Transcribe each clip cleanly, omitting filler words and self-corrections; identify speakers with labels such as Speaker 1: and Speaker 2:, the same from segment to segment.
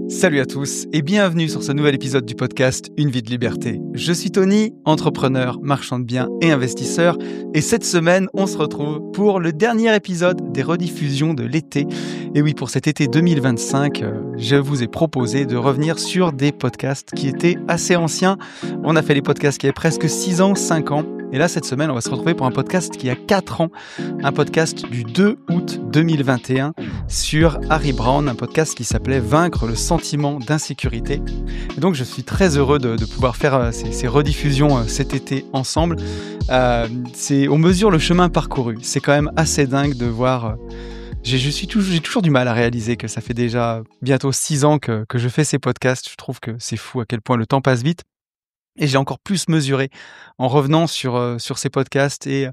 Speaker 1: Salut à tous et bienvenue sur ce nouvel épisode du podcast Une vie de liberté. Je suis Tony, entrepreneur, marchand de biens et investisseur. Et cette semaine, on se retrouve pour le dernier épisode des rediffusions de l'été. Et oui, pour cet été 2025, je vous ai proposé de revenir sur des podcasts qui étaient assez anciens. On a fait les podcasts qui avaient presque 6 ans, 5 ans. Et là, cette semaine, on va se retrouver pour un podcast qui a 4 ans, un podcast du 2 août 2021 sur Harry Browne, un podcast qui s'appelait « Vaincre le sentiment d'insécurité ». Et donc, je suis très heureux de pouvoir faire ces rediffusions cet été ensemble. On mesure le chemin parcouru. C'est quand même assez dingue de voir... J'ai toujours du mal à réaliser que ça fait déjà bientôt 6 ans que je fais ces podcasts. Je trouve que c'est fou à quel point le temps passe vite. Et j'ai encore plus mesuré en revenant sur ces podcasts. Et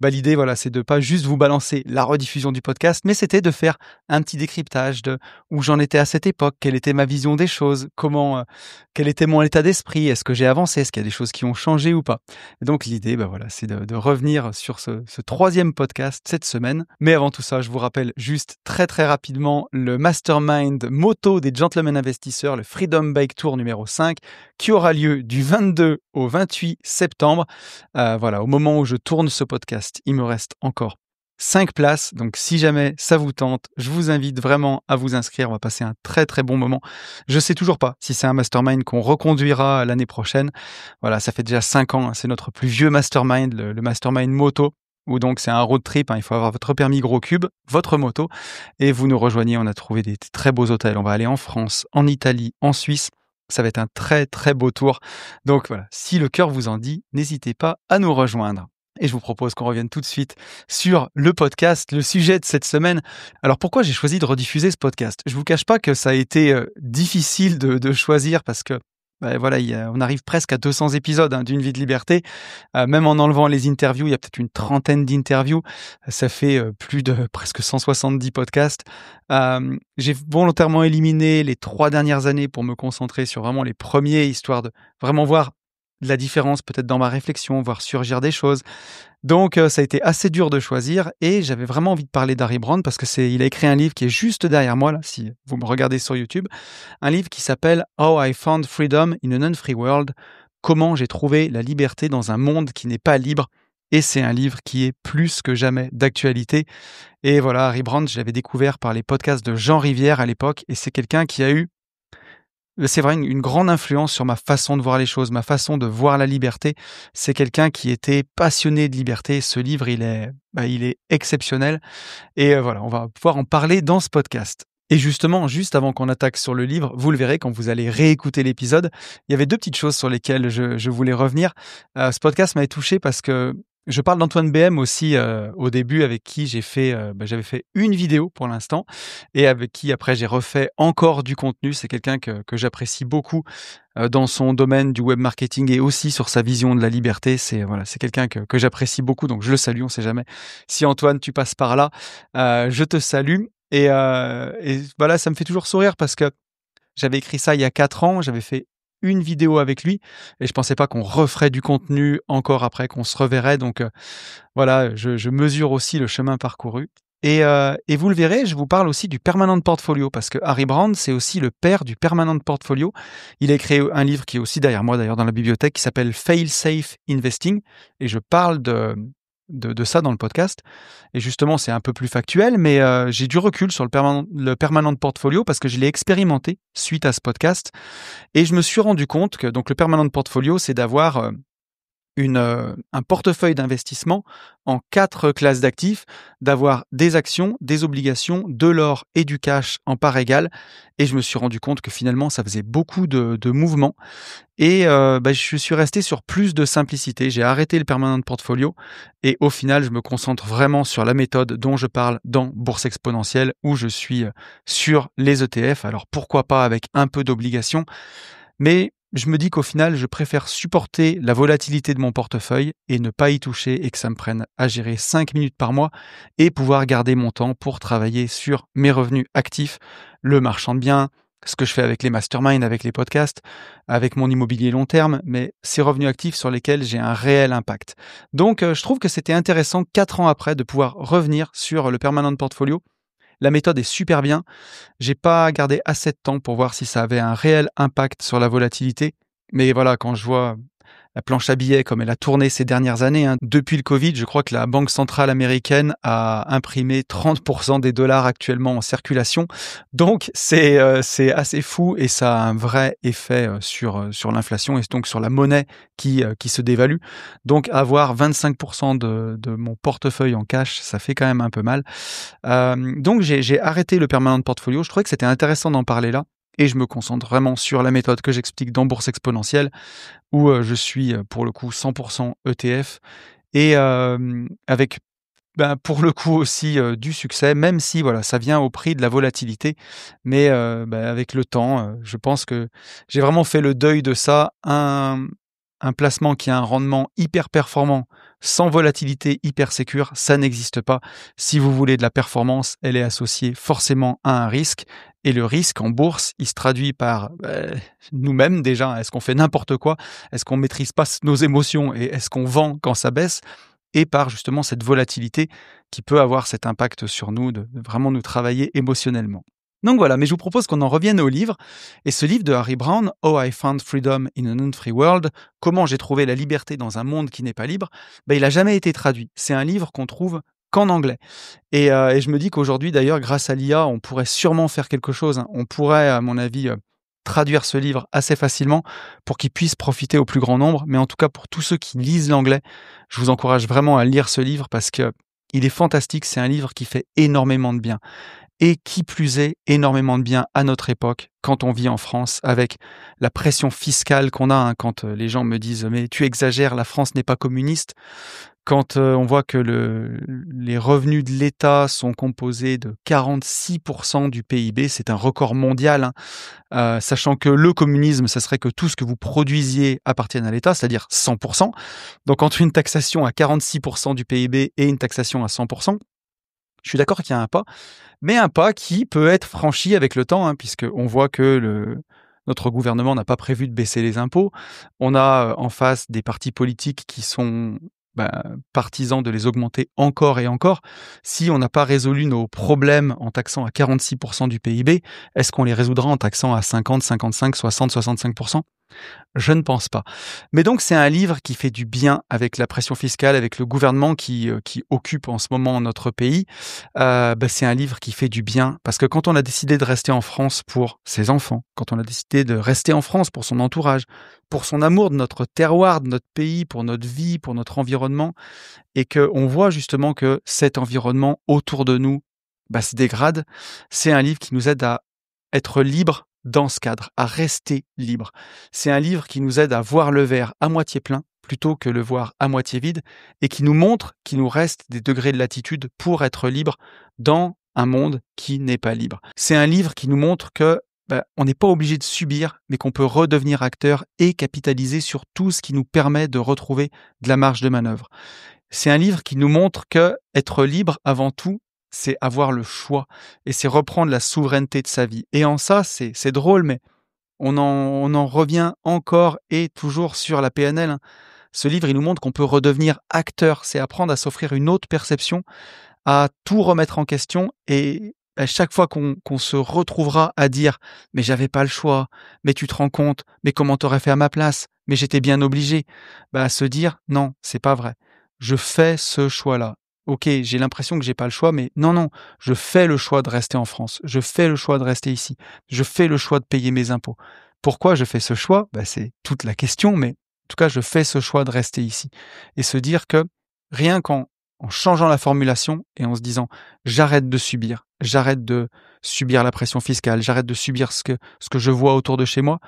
Speaker 1: l'idée, voilà, c'est de pas juste vous balancer la rediffusion du podcast, mais c'était de faire un petit décryptage de où j'en étais à cette époque, quelle était ma vision des choses, quel était mon état d'esprit, est-ce que j'ai avancé, est-ce qu'il y a des choses qui ont changé ou pas. Et donc l'idée, c'est de revenir sur ce troisième podcast cette semaine. Mais avant tout ça, je vous rappelle juste très très rapidement le Mastermind Moto des Gentlemen Investisseurs, le Freedom Bike Tour numéro 5, qui aura lieu du 22 au 28 septembre. Au moment où je tourne ce podcast, il me reste encore 5 places. Donc, si jamais ça vous tente, je vous invite vraiment à vous inscrire. On va passer un très, très bon moment. Je sais toujours pas si c'est un mastermind qu'on reconduira l'année prochaine. Voilà, ça fait déjà 5 ans. C'est notre plus vieux mastermind, le mastermind moto. Où donc c'est un road trip, il faut avoir votre permis gros cube, votre moto, et vous nous rejoignez. On a trouvé des très beaux hôtels. On va aller en France, en Italie, en Suisse. Ça va être un très très beau tour. Donc voilà, si le cœur vous en dit, n'hésitez pas à nous rejoindre. Et je vous propose qu'on revienne tout de suite sur le podcast, le sujet de cette semaine. Alors pourquoi j'ai choisi de rediffuser ce podcast ? Je vous cache pas que ça a été difficile de choisir parce que on arrive presque à 200 épisodes d'une vie de liberté. Même en enlevant les interviews, il y a peut-être une trentaine d'interviews. Ça fait plus de presque 170 podcasts. J'ai volontairement éliminé les 3 dernières années pour me concentrer sur vraiment les premiers, histoire de vraiment voir la différence peut-être dans ma réflexion, voir surgir des choses. Donc ça a été assez dur de choisir et j'avais vraiment envie de parler d'Harry Browne parce que il a écrit un livre qui est juste derrière moi là, si vous me regardez sur YouTube, un livre qui s'appelle How I Found Freedom in a Non-Free World, comment j'ai trouvé la liberté dans un monde qui n'est pas libre. Et c'est un livre qui est plus que jamais d'actualité. Et voilà, Harry Browne, je l'avais découvert par les podcasts de Jean Rivière à l'époque et c'est quelqu'un qui a eu c'est vrai, une grande influence sur ma façon de voir les choses, ma façon de voir la liberté. C'est quelqu'un qui était passionné de liberté. Ce livre, il est exceptionnel. Et on va pouvoir en parler dans ce podcast. Et justement, juste avant qu'on attaque sur le livre, vous le verrez quand vous allez réécouter l'épisode, il y avait 2 petites choses sur lesquelles je voulais revenir. Ce podcast m'avait touché parce que je parle d'Antoine BM aussi au début, avec qui j'avais fait une vidéo pour l'instant et avec qui après j'ai refait encore du contenu. C'est quelqu'un que j'apprécie beaucoup dans son domaine du web marketing et aussi sur sa vision de la liberté. C'est quelqu'un que j'apprécie beaucoup, donc je le salue. On sait jamais si Antoine tu passes par là, je te salue et voilà, ça me fait toujours sourire parce que j'avais écrit ça il y a 4 ans, j'avais fait une vidéo avec lui et je pensais pas qu'on referait du contenu encore après, qu'on se reverrait. Donc je mesure aussi le chemin parcouru. Et vous le verrez, je vous parle aussi du Permanent Portfolio parce que Harry Browne, c'est aussi le père du Permanent Portfolio. Il a écrit un livre qui est aussi derrière moi d'ailleurs dans la bibliothèque qui s'appelle Fail Safe Investing et je parle de ça dans le podcast. Et justement, c'est un peu plus factuel, mais j'ai du recul sur le permanent portfolio parce que je l'ai expérimenté suite à ce podcast. Et je me suis rendu compte que donc le permanent portfolio, c'est d'avoir un portefeuille d'investissement en 4 classes d'actifs, d'avoir des actions, des obligations, de l'or et du cash en part égale. Et je me suis rendu compte que finalement, ça faisait beaucoup de mouvements. Et je suis resté sur plus de simplicité. J'ai arrêté le permanent portfolio et au final, je me concentre vraiment sur la méthode dont je parle dans Bourse Exponentielle où je suis sur les ETF. Alors pourquoi pas avec un peu d'obligations, mais je me dis qu'au final, je préfère supporter la volatilité de mon portefeuille et ne pas y toucher et que ça me prenne à gérer 5 minutes par mois et pouvoir garder mon temps pour travailler sur mes revenus actifs, le marchand de biens, ce que je fais avec les masterminds, avec les podcasts, avec mon immobilier long terme, mais ces revenus actifs sur lesquels j'ai un réel impact. Donc, je trouve que c'était intéressant 4 ans après de pouvoir revenir sur le permanent portfolio La méthode est super bien. J'ai pas gardé assez de temps pour voir si ça avait un réel impact sur la volatilité. Mais voilà, quand je vois la planche à billets comme elle a tourné ces dernières années, hein, depuis le Covid, je crois que la Banque centrale américaine a imprimé 30% des dollars actuellement en circulation. Donc, c'est assez fou et ça a un vrai effet sur l'inflation et donc sur la monnaie qui se dévalue. Donc, avoir 25% de mon portefeuille en cash, ça fait quand même un peu mal. Donc, j'ai arrêté le permanent portfolio. Je trouvais que c'était intéressant d'en parler là. Et je me concentre vraiment sur la méthode que j'explique dans Bourse Exponentielle, où je suis pour le coup 100% ETF et avec pour le coup aussi du succès, même si voilà, ça vient au prix de la volatilité. Mais avec le temps, je pense que j'ai vraiment fait le deuil de ça. Un placement qui a un rendement hyper performant, sans volatilité, hyper sécure, ça n'existe pas. Si vous voulez de la performance, elle est associée forcément à un risque. Et le risque en bourse, il se traduit par nous-mêmes déjà. Est-ce qu'on fait n'importe quoi? Est-ce qu'on maîtrise pas nos émotions? Et est-ce qu'on vend quand ça baisse? Et par justement cette volatilité qui peut avoir cet impact sur nous, de vraiment nous travailler émotionnellement. Donc voilà, mais je vous propose qu'on en revienne au livre. Et ce livre de Harry Browne, How I Found Freedom in an Unfree World, comment j'ai trouvé la liberté dans un monde qui n'est pas libre, il n'a jamais été traduit. C'est un livre qu'on trouve qu'en anglais. Et je me dis qu'aujourd'hui, d'ailleurs, grâce à l'IA, on pourrait sûrement faire quelque chose. On pourrait, à mon avis, traduire ce livre assez facilement pour qu'il puisse profiter au plus grand nombre. Mais en tout cas, pour tous ceux qui lisent l'anglais, je vous encourage vraiment à lire ce livre parce que il est fantastique. C'est un livre qui fait énormément de bien. Et qui plus est, énormément de bien à notre époque, quand on vit en France, avec la pression fiscale qu'on a, hein, quand les gens me disent « mais tu exagères, la France n'est pas communiste », quand on voit que les revenus de l'État sont composés de 46% du PIB, c'est un record mondial, hein, sachant que le communisme, ça serait que tout ce que vous produisiez appartienne à l'État, c'est-à-dire 100%. Donc entre une taxation à 46% du PIB et une taxation à 100%, je suis d'accord qu'il y a un pas, mais un pas qui peut être franchi avec le temps, hein, puisqu'on voit que notre gouvernement n'a pas prévu de baisser les impôts. On a en face des partis politiques qui sont partisans de les augmenter encore et encore. Si on n'a pas résolu nos problèmes en taxant à 46% du PIB, est-ce qu'on les résoudra en taxant à 50, 55, 60, 65%? Je ne pense pas. Mais donc c'est un livre qui fait du bien avec la pression fiscale, avec le gouvernement qui occupe en ce moment notre pays. C'est un livre qui fait du bien parce que quand on a décidé de rester en France pour ses enfants, quand on a décidé de rester en France pour son entourage, pour son amour de notre terroir, de notre pays, pour notre vie, pour notre environnement, et qu'on voit justement que cet environnement autour de nous se dégrade, c'est un livre qui nous aide à être libre dans ce cadre, à rester libre. C'est un livre qui nous aide à voir le verre à moitié plein plutôt que le voir à moitié vide et qui nous montre qu'il nous reste des degrés de latitude pour être libre dans un monde qui n'est pas libre. C'est un livre qui nous montre que on n'est pas obligé de subir, mais qu'on peut redevenir acteur et capitaliser sur tout ce qui nous permet de retrouver de la marge de manœuvre. C'est un livre qui nous montre que être libre avant tout, c'est avoir le choix et c'est reprendre la souveraineté de sa vie. Et en ça, c'est drôle, mais on en revient encore et toujours sur la PNL. Hein. Ce livre, il nous montre qu'on peut redevenir acteur. C'est apprendre à s'offrir une autre perception, à tout remettre en question et à chaque fois qu'on se retrouvera à dire « mais j'avais pas le choix, mais tu te rends compte, mais comment t'aurais fait à ma place, mais j'étais bien obligé », à se dire « non, c'est pas vrai, je fais ce choix-là ». Ok, j'ai l'impression que j'ai pas le choix, mais non, je fais le choix de rester en France, je fais le choix de rester ici, je fais le choix de payer mes impôts. Pourquoi je fais ce choix? C'est toute la question, mais en tout cas, je fais ce choix de rester ici. Et se dire que rien qu'en changeant la formulation et en se disant j'arrête de subir la pression fiscale, j'arrête de subir ce que je vois autour de chez moi,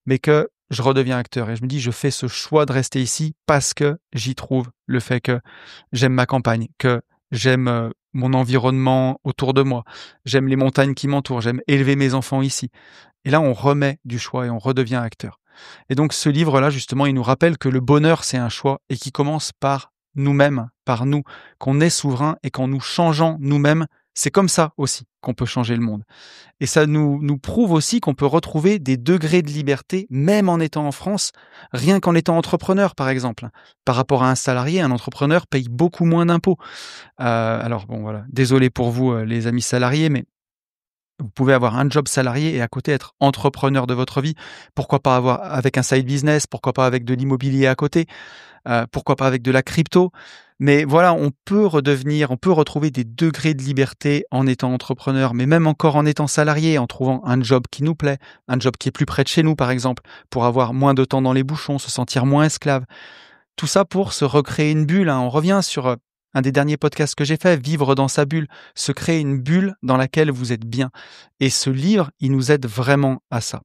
Speaker 1: mais que je redeviens acteur et je me dis je fais ce choix de rester ici parce que j'y trouve le fait que j'aime ma campagne, que j'aime mon environnement autour de moi, j'aime les montagnes qui m'entourent, j'aime élever mes enfants ici. Et là, on remet du choix et on redevient acteur. Et donc ce livre-là, justement, il nous rappelle que le bonheur, c'est un choix et qui commence par nous-mêmes, par nous, qu'on est souverain et qu'en nous changeant nous-mêmes, C'est comme ça aussi qu'on peut changer le monde. Et ça nous prouve aussi qu'on peut retrouver des degrés de liberté, même en étant en France, rien qu'en étant entrepreneur, par exemple. Par rapport à un salarié, un entrepreneur paye beaucoup moins d'impôts. Alors bon, voilà, désolé pour vous, les amis salariés, mais vous pouvez avoir un job salarié et à côté être entrepreneur de votre vie. Pourquoi pas avoir avec un side business, pourquoi pas avec de l'immobilier à côté, pourquoi pas avec de la crypto. Mais voilà, on peut retrouver des degrés de liberté en étant entrepreneur, mais même encore en étant salarié, en trouvant un job qui nous plaît, un job qui est plus près de chez nous par exemple, pour avoir moins de temps dans les bouchons, se sentir moins esclave. Tout ça pour se recréer une bulle, hein. On revient sur un des derniers podcasts que j'ai fait, vivre dans sa bulle, se créer une bulle dans laquelle vous êtes bien. Et ce livre, il nous aide vraiment à ça.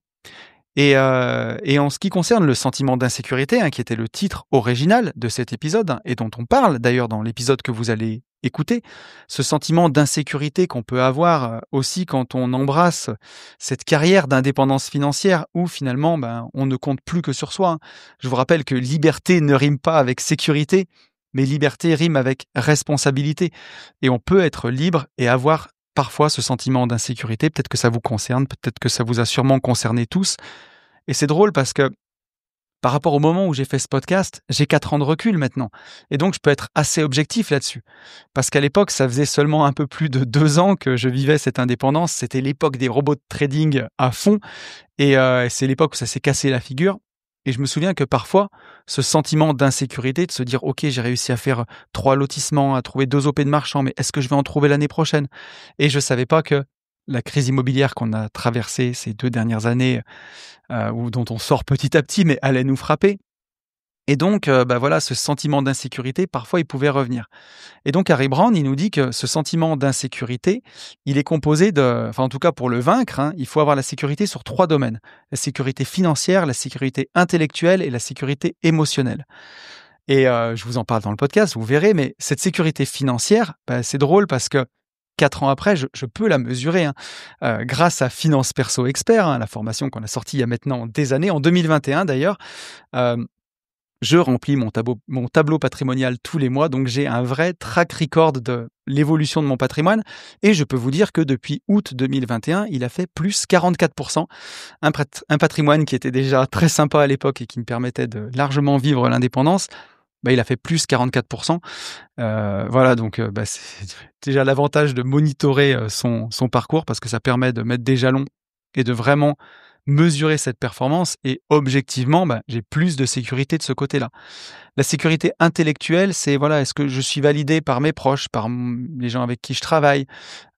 Speaker 1: Et en ce qui concerne le sentiment d'insécurité, hein, qui était le titre original de cet épisode, hein, et dont on parle d'ailleurs dans l'épisode que vous allez écouter, ce sentiment d'insécurité qu'on peut avoir aussi quand on embrasse cette carrière d'indépendance financière où finalement on ne compte plus que sur soi, hein. Je vous rappelle que liberté ne rime pas avec sécurité, mais liberté rime avec responsabilité. Et on peut être libre et avoir parfois ce sentiment d'insécurité. Peut-être que ça vous concerne, peut-être que ça vous a sûrement concerné tous. Et c'est drôle parce que par rapport au moment où j'ai fait ce podcast, j'ai 4 ans de recul maintenant. Et donc, je peux être assez objectif là-dessus. Parce qu'à l'époque, ça faisait seulement un peu plus de 2 ans que je vivais cette indépendance. C'était l'époque des robots de trading à fond. Et c'est l'époque où ça s'est cassé la figure. Et je me souviens que parfois, ce sentiment d'insécurité, de se dire « Ok, j'ai réussi à faire 3 lotissements, à trouver 2 OP de marchand, mais est-ce que je vais en trouver l'année prochaine ?» Et je savais pas que la crise immobilière qu'on a traversée ces 2 dernières années, ou dont on sort petit à petit, mais allait nous frapper. Et donc, voilà, ce sentiment d'insécurité, parfois, il pouvait revenir. Et donc, Harry Brand, il nous dit que ce sentiment d'insécurité, il est composé en tout cas pour le vaincre, hein, il faut avoir la sécurité sur 3 domaines. La sécurité financière, la sécurité intellectuelle et la sécurité émotionnelle. Et je vous en parle dans le podcast, vous verrez, mais cette sécurité financière, c'est drôle parce que 4 ans après, je peux la mesurer, hein. Grâce à Finance Perso Expert, hein, la formation qu'on a sortie il y a maintenant des années, en 2021 d'ailleurs, je remplis mon tableau patrimonial tous les mois, donc j'ai un vrai track record de l'évolution de mon patrimoine. Et je peux vous dire que depuis août 2021, il a fait plus 44%. Un patrimoine qui était déjà très sympa à l'époque et qui me permettait de largement vivre l'indépendance, il a fait plus 44%. Voilà, donc c'est déjà l'avantage de monitorer son parcours parce que ça permet de mettre des jalons et de vraiment mesurer cette performance. Et objectivement, j'ai plus de sécurité de ce côté-là. La sécurité intellectuelle, c'est est-ce que je suis validé par mes proches, par les gens avec qui je travaille.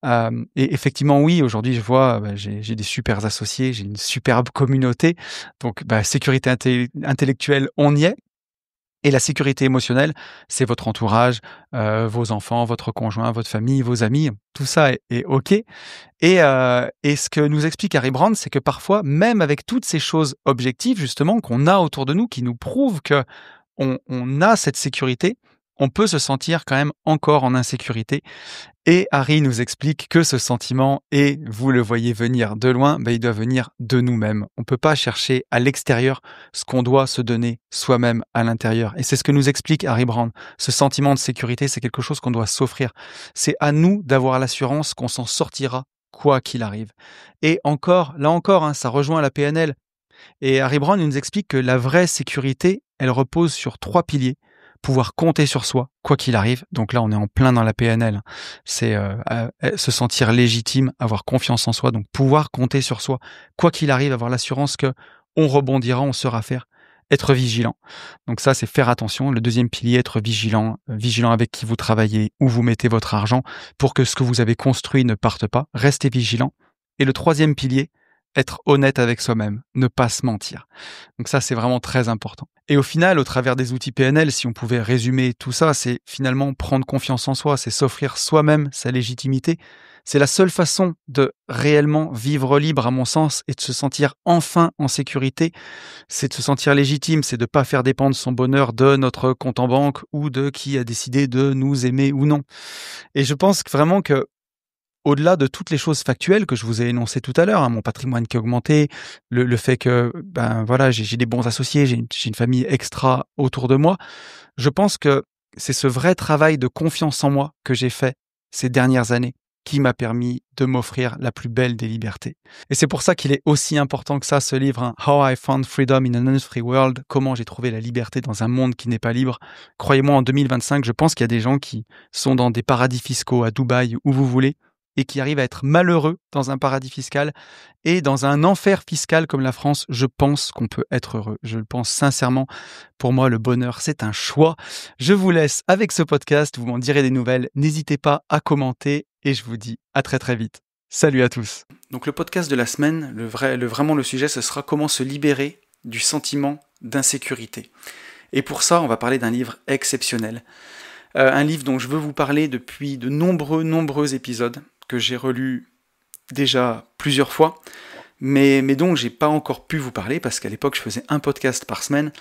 Speaker 1: Et effectivement, oui, aujourd'hui, je vois, j'ai des super associés, j'ai une superbe communauté. Donc, sécurité intellectuelle, on y est. Et la sécurité émotionnelle, c'est votre entourage, vos enfants, votre conjoint, votre famille, vos amis. Tout ça est OK. Et ce que nous explique Harry Brand, c'est que parfois, même avec toutes ces choses objectives, justement, qu'on a autour de nous, qui nous prouvent qu'on a cette sécurité, on peut se sentir quand même encore en insécurité. Et Harry nous explique que ce sentiment, et vous le voyez venir de loin, il doit venir de nous-mêmes. On ne peut pas chercher à l'extérieur ce qu'on doit se donner soi-même à l'intérieur. Et c'est ce que nous explique Harry Brand. Ce sentiment de sécurité, c'est quelque chose qu'on doit s'offrir. C'est à nous d'avoir l'assurance qu'on s'en sortira quoi qu'il arrive. Et là encore, ça rejoint la PNL. Et Harry Brand nous explique que la vraie sécurité, elle repose sur 3 piliers. Pouvoir compter sur soi, quoi qu'il arrive. Donc là, on est en plein dans la PNL. C'est se sentir légitime, avoir confiance en soi. Donc pouvoir compter sur soi, quoi qu'il arrive, avoir l'assurance que on rebondira, on saura faire. Être vigilant. Donc ça, c'est faire attention. Le deuxième pilier, être vigilant. Vigilant avec qui vous travaillez, où vous mettez votre argent, pour que ce que vous avez construit ne parte pas. Restez vigilant. Et le troisième pilier, être honnête avec soi-même, ne pas se mentir. Donc ça, c'est vraiment très important. Et au final, au travers des outils PNL, si on pouvait résumer tout ça, c'est finalement prendre confiance en soi, c'est s'offrir soi-même sa légitimité. C'est la seule façon de réellement vivre libre, à mon sens, et de se sentir enfin en sécurité. C'est de se sentir légitime, c'est de ne pas faire dépendre son bonheur de notre compte en banque ou de qui a décidé de nous aimer ou non. Et je pense vraiment que au-delà de toutes les choses factuelles que je vous ai énoncées tout à l'heure, hein, mon patrimoine qui a augmenté, le fait que j'ai des bons associés, j'ai une famille extra autour de moi, je pense que c'est ce vrai travail de confiance en moi que j'ai fait ces dernières années qui m'a permis de m'offrir la plus belle des libertés. Et c'est pour ça qu'il est aussi important que ça, ce livre, hein, How I Found Freedom in an Unfree World, comment j'ai trouvé la liberté dans un monde qui n'est pas libre. Croyez-moi, en 2025, je pense qu'il y a des gens qui sont dans des paradis fiscaux à Dubaï, où vous voulez, et qui arrivent à être malheureux dans un paradis fiscal et dans un enfer fiscal comme la France. Je pense qu'on peut être heureux. Je le pense sincèrement. Pour moi, le bonheur, c'est un choix. Je vous laisse avec ce podcast. Vous m'en direz des nouvelles. N'hésitez pas à commenter et je vous dis à très très vite. Salut à tous. Donc le podcast de la semaine, vraiment le sujet, ce sera comment se libérer du sentiment d'insécurité. Et pour ça, on va parler d'un livre exceptionnel. Un livre dont je veux vous parler depuis de nombreux épisodes, que j'ai relu déjà plusieurs fois, mais dont j'ai pas encore pu vous parler, parce qu'à l'époque, je faisais un podcast par semaine,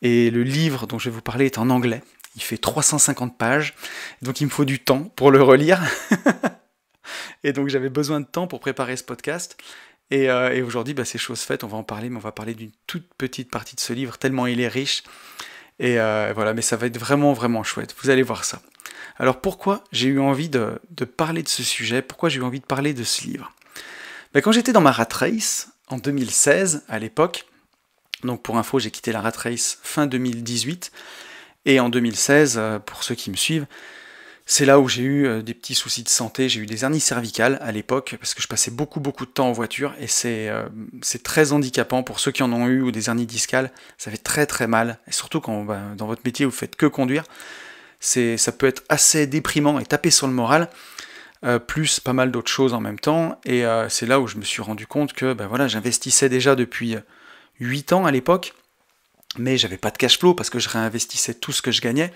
Speaker 1: et le livre dont je vais vous parler est en anglais. Il fait 350 pages, donc il me faut du temps pour le relire. Et donc j'avais besoin de temps pour préparer ce podcast. Et aujourd'hui, c'est chose faite, on va en parler, mais on va parler d'une toute petite partie de ce livre, tellement il est riche. Et voilà, mais ça va être vraiment chouette, vous allez voir ça. Alors pourquoi j'ai eu envie de parler de ce sujet, pourquoi j'ai eu envie de parler de ce livre ? Quand j'étais dans ma rat race, en 2016, à l'époque, donc pour info, j'ai quitté la rat race fin 2018, et en 2016, pour ceux qui me suivent, c'est là où j'ai eu des petits soucis de santé, j'ai eu des hernies cervicales à l'époque, parce que je passais beaucoup de temps en voiture, et c'est très handicapant pour ceux qui en ont eu, ou des hernies discales, ça fait très mal, et surtout quand dans votre métier vous faites que conduire, ça peut être assez déprimant et taper sur le moral, plus pas mal d'autres choses en même temps, et c'est là où je me suis rendu compte que j'investissais déjà depuis 8 ans à l'époque, mais j'avais pas de cash flow parce que je réinvestissais tout ce que je gagnais,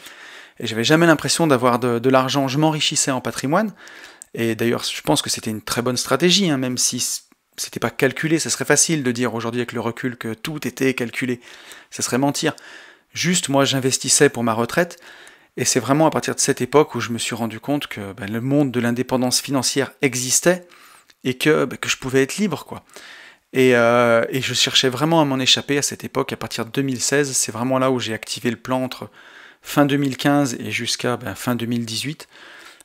Speaker 1: et j'avais jamais l'impression d'avoir de l'argent, je m'enrichissais en patrimoine, et d'ailleurs je pense que c'était une très bonne stratégie, hein, même si c'était pas calculé, ça serait facile de dire aujourd'hui avec le recul que tout était calculé, ça serait mentir. Juste moi j'investissais pour ma retraite, et c'est vraiment à partir de cette époque où je me suis rendu compte que le monde de l'indépendance financière existait, et que je pouvais être libre, quoi. Et je cherchais vraiment à m'en échapper à cette époque, à partir de 2016, c'est vraiment là où j'ai activé le plan entre fin 2015 et jusqu'à fin 2018,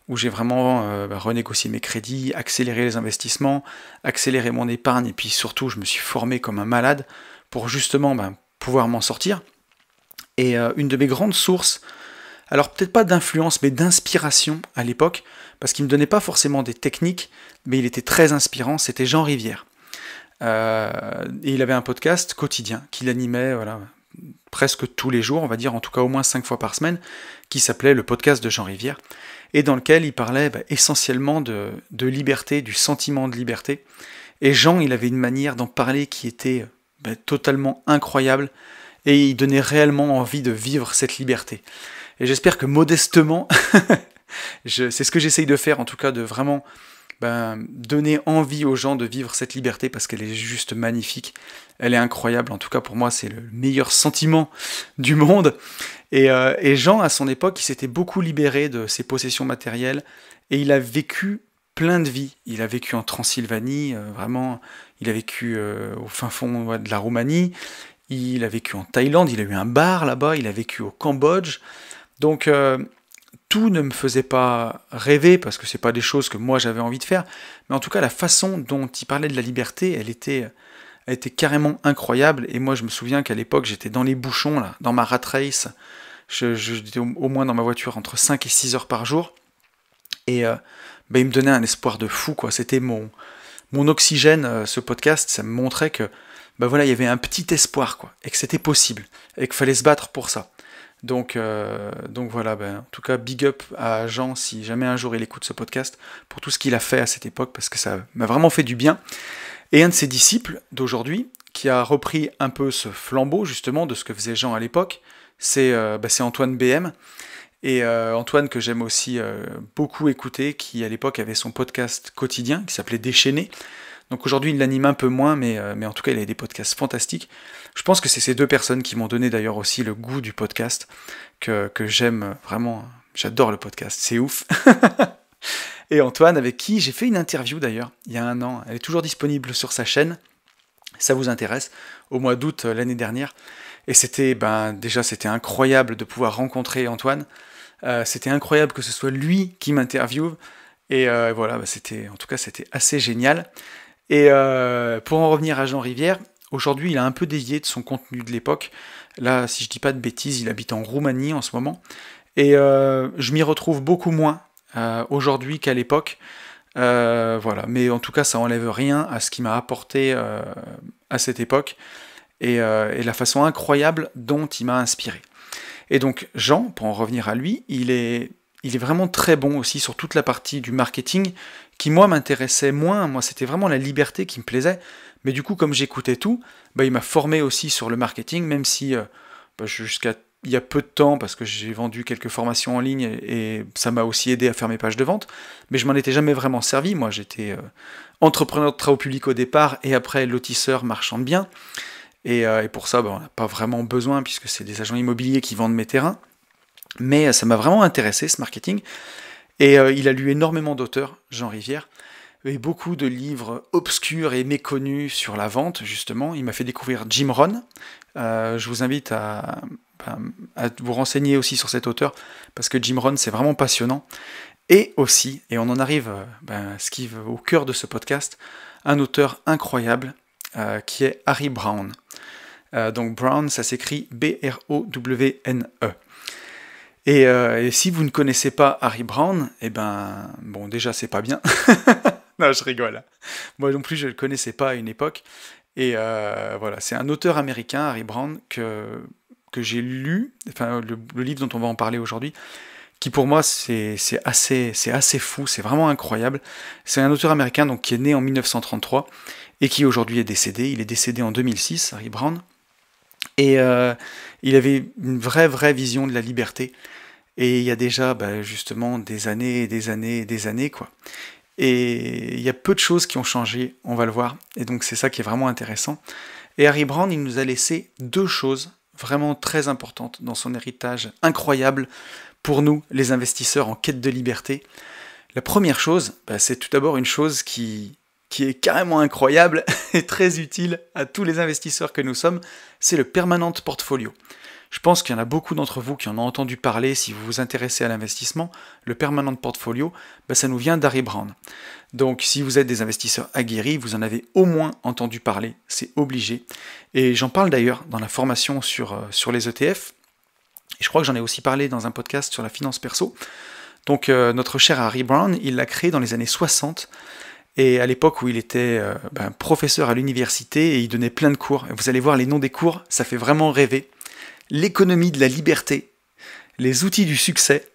Speaker 1: où j'ai vraiment renégocié mes crédits, accéléré les investissements, accéléré mon épargne, et puis surtout je me suis formé comme un malade pour justement pouvoir m'en sortir. Et une de mes grandes sources, alors peut-être pas d'influence, mais d'inspiration à l'époque, parce qu'il ne me donnait pas forcément des techniques, mais il était très inspirant, c'était Jean Rivière. Et il avait un podcast quotidien qu'il animait presque tous les jours, on va dire en tout cas au moins 5 fois par semaine, qui s'appelait le podcast de Jean Rivière, et dans lequel il parlait essentiellement de liberté, du sentiment de liberté. Et Jean, il avait une manière d'en parler qui était totalement incroyable, et il donnait réellement envie de vivre cette liberté. Et j'espère que modestement, c'est ce que j'essaye de faire, en tout cas de vraiment donner envie aux gens de vivre cette liberté, parce qu'elle est juste magnifique, elle est incroyable, en tout cas pour moi c'est le meilleur sentiment du monde. Et Jean, à son époque, il s'était beaucoup libéré de ses possessions matérielles, et il a vécu plein de vies. Il a vécu en Transylvanie, vraiment, il a vécu au fin fond de la Roumanie, il a vécu en Thaïlande, il a eu un bar là-bas, il a vécu au Cambodge. Donc tout ne me faisait pas rêver, parce que c'est pas des choses que moi j'avais envie de faire, mais en tout cas la façon dont il parlait de la liberté, elle était carrément incroyable. Et moi je me souviens qu'à l'époque j'étais dans les bouchons, là, dans ma rat race, j'étais au moins dans ma voiture entre 5 et 6 heures par jour, et il me donnait un espoir de fou, quoi. C'était mon oxygène, ce podcast, ça me montrait que il y avait un petit espoir, quoi, et que c'était possible, et qu'il fallait se battre pour ça. Donc voilà, en tout cas, big up à Jean, si jamais un jour il écoute ce podcast, pour tout ce qu'il a fait à cette époque, parce que ça m'a vraiment fait du bien. Et un de ses disciples d'aujourd'hui, qui a repris un peu ce flambeau, justement, de ce que faisait Jean à l'époque, c'est Antoine BM. Et Antoine, que j'aime aussi beaucoup écouter, qui à l'époque avait son podcast quotidien, qui s'appelait Déchaîné. Donc aujourd'hui, il l'anime un peu moins, mais en tout cas, il a des podcasts fantastiques. Je pense que c'est ces deux personnes qui m'ont donné d'ailleurs aussi le goût du podcast, que j'aime vraiment. J'adore le podcast, c'est ouf. Et Antoine, avec qui j'ai fait une interview d'ailleurs, il y a 1 an. Elle est toujours disponible sur sa chaîne, ça vous intéresse, au mois d'août l'année dernière. Et c'était, déjà, c'était incroyable de pouvoir rencontrer Antoine. C'était incroyable que ce soit lui qui m'interviewe. Et voilà, en tout cas, c'était assez génial. Et pour en revenir à Jean Rivière, aujourd'hui, il a un peu dévié de son contenu de l'époque. Là, si je dis pas de bêtises, il habite en Roumanie en ce moment. Et je m'y retrouve beaucoup moins aujourd'hui qu'à l'époque. Voilà, mais en tout cas, ça enlève rien à ce qui m'a apporté à cette époque et la façon incroyable dont il m'a inspiré. Et donc, Jean, pour en revenir à lui, il est vraiment très bon aussi sur toute la partie du marketing qui, moi, m'intéressait moins. Moi, c'était vraiment la liberté qui me plaisait. Mais du coup, comme j'écoutais tout, il m'a formé aussi sur le marketing, même si jusqu'à il y a peu de temps, parce que j'ai vendu quelques formations en ligne et ça m'a aussi aidé à faire mes pages de vente, mais je m'en étais jamais vraiment servi. Moi, j'étais entrepreneur de travaux publics au départ et après lotisseur marchand de biens. Et pour ça, on n'a pas vraiment besoin puisque c'est des agents immobiliers qui vendent mes terrains. Mais ça m'a vraiment intéressé, ce marketing. Et il a lu énormément d'auteurs, Jean Rivière, et beaucoup de livres obscurs et méconnus sur la vente, justement. Il m'a fait découvrir Jim Rohn. Je vous invite à vous renseigner aussi sur cet auteur, parce que Jim Rohn, c'est vraiment passionnant. Et aussi, et on en arrive au cœur de ce podcast, un auteur incroyable, qui est Harry Browne. Donc Brown, ça s'écrit B-R-O-W-N-E. Et si vous ne connaissez pas Harry Browne, déjà c'est pas bien. Non, je rigole. Moi non plus, je le connaissais pas à une époque. Et voilà, c'est un auteur américain, Harry Browne, que j'ai lu, enfin le livre dont on va en parler aujourd'hui, qui pour moi c'est assez fou, c'est vraiment incroyable. C'est un auteur américain donc qui est né en 1933 et qui aujourd'hui est décédé. Il est décédé en 2006, Harry Browne. Et il avait une vraie vision de la liberté. Et il y a déjà justement des années et des années et des années, quoi. Et il y a peu de choses qui ont changé, on va le voir. Et donc c'est ça qui est vraiment intéressant. Et Harry Browne, il nous a laissé deux choses vraiment très importantes dans son héritage incroyable pour nous, les investisseurs en quête de liberté. La première chose, c'est tout d'abord une chose qui est carrément incroyable et très utile à tous les investisseurs que nous sommes, c'est le permanent portfolio. Je pense qu'il y en a beaucoup d'entre vous qui en ont entendu parler si vous vous intéressez à l'investissement. Le permanent portfolio, ça nous vient d'Harry Browne. Donc si vous êtes des investisseurs aguerris, vous en avez au moins entendu parler, c'est obligé. Et j'en parle d'ailleurs dans la formation sur les ETF. Et je crois que j'en ai aussi parlé dans un podcast sur la finance perso. Donc notre cher Harry Browne, il l'a créé dans les années 60. Et à l'époque où il était professeur à l'université et il donnait plein de cours. Et vous allez voir les noms des cours, ça fait vraiment rêver. L'économie de la liberté, les outils du succès,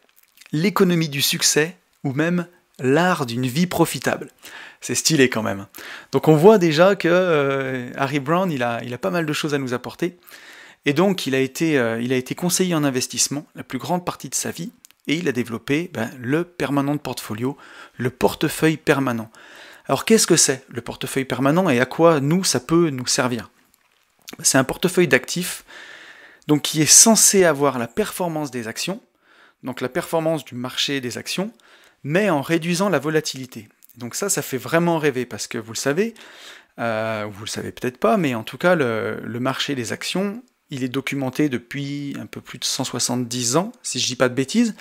Speaker 1: l'économie du succès, ou même l'art d'une vie profitable. C'est stylé quand même. Donc on voit déjà que Harry Browne, il a pas mal de choses à nous apporter. Et donc il a été conseiller en investissement la plus grande partie de sa vie, et il a développé le permanent portfolio, le portefeuille permanent. Alors qu'est-ce que c'est le portefeuille permanent et à quoi ça peut nous servir? C'est un portefeuille d'actifs donc qui est censé avoir la performance des actions, donc la performance du marché des actions, mais en réduisant la volatilité. Donc ça fait vraiment rêver, parce que vous le savez peut-être pas, mais en tout cas, le marché des actions, il est documenté depuis un peu plus de 170 ans, si je dis pas de bêtises,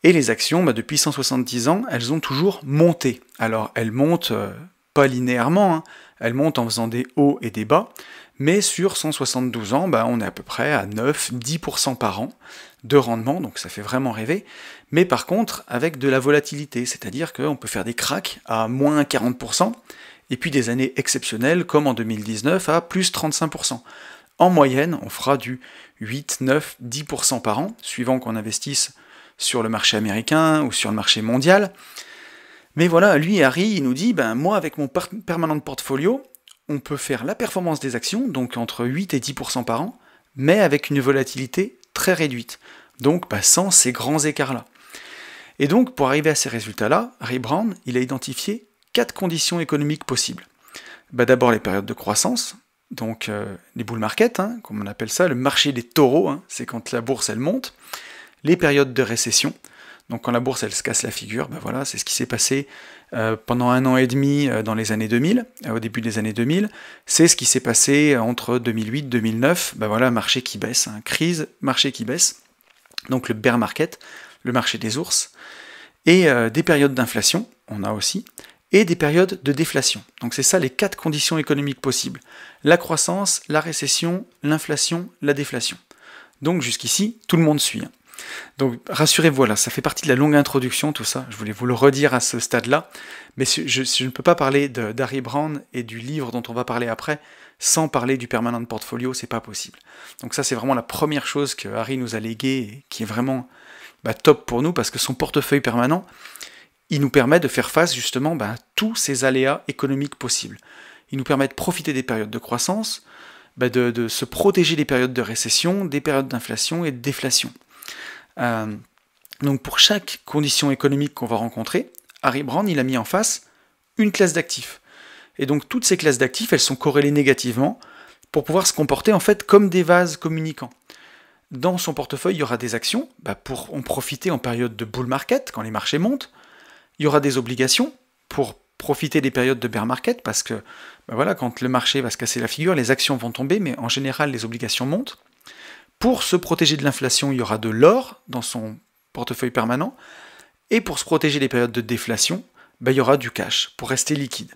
Speaker 1: et les actions, depuis 170 ans, elles ont toujours monté. Alors, elles montent pas linéairement, hein, elles montent en faisant des hauts et des bas, mais sur 172 ans, on est à peu près à 9-10% par an de rendement, donc ça fait vraiment rêver. Mais par contre, avec de la volatilité, c'est-à-dire qu'on peut faire des cracks à moins 40%, et puis des années exceptionnelles, comme en 2019, à plus 35%. En moyenne, on fera du 8, 9, 10% par an, suivant qu'on investisse sur le marché américain ou sur le marché mondial. Mais voilà, lui, Harry, il nous dit, moi, avec mon permanent portfolio, on peut faire la performance des actions, donc entre 8 et 10% par an, mais avec une volatilité très réduite, donc sans ces grands écarts-là. Et donc, pour arriver à ces résultats-là, Harry Browne, il a identifié 4 conditions économiques possibles. D'abord les périodes de croissance, donc les bull market, comme on appelle ça, le marché des taureaux, c'est quand la bourse elle monte, les périodes de récession, donc quand la bourse elle se casse la figure, voilà, c'est ce qui s'est passé pendant 1 an et demi dans les années 2000, au début des années 2000, c'est ce qui s'est passé entre 2008 et 2009, voilà, marché qui baisse, crise, marché qui baisse, donc le bear market, le marché des ours. et des périodes d'inflation, on a aussi, et des périodes de déflation. Donc c'est ça les 4 conditions économiques possibles. La croissance, la récession, l'inflation, la déflation. Donc jusqu'ici, tout le monde suit. Donc rassurez-vous, voilà, ça fait partie de la longue introduction, tout ça. Je voulais vous le redire à ce stade-là. Mais je ne peux pas parler d'Harry Browne et du livre dont on va parler après sans parler du permanent portfolio, c'est pas possible. Donc ça, c'est vraiment la première chose que Harry nous a léguée et qui est vraiment top pour nous parce que son portefeuille permanent, il nous permet de faire face justement à tous ces aléas économiques possibles. Il nous permet de profiter des périodes de croissance, de se protéger des périodes de récession, des périodes d'inflation et de déflation. Donc pour chaque condition économique qu'on va rencontrer, Harry Browne, il a mis en face une classe d'actifs. Et donc toutes ces classes d'actifs, elles sont corrélées négativement pour pouvoir se comporter en fait comme des vases communicants. Dans son portefeuille, il y aura des actions pour en profiter en période de bull market, quand les marchés montent. Il y aura des obligations pour profiter des périodes de bear market, parce que voilà, quand le marché va se casser la figure, les actions vont tomber, mais en général, les obligations montent. Pour se protéger de l'inflation, il y aura de l'or dans son portefeuille permanent. Et pour se protéger des périodes de déflation, il y aura du cash pour rester liquide.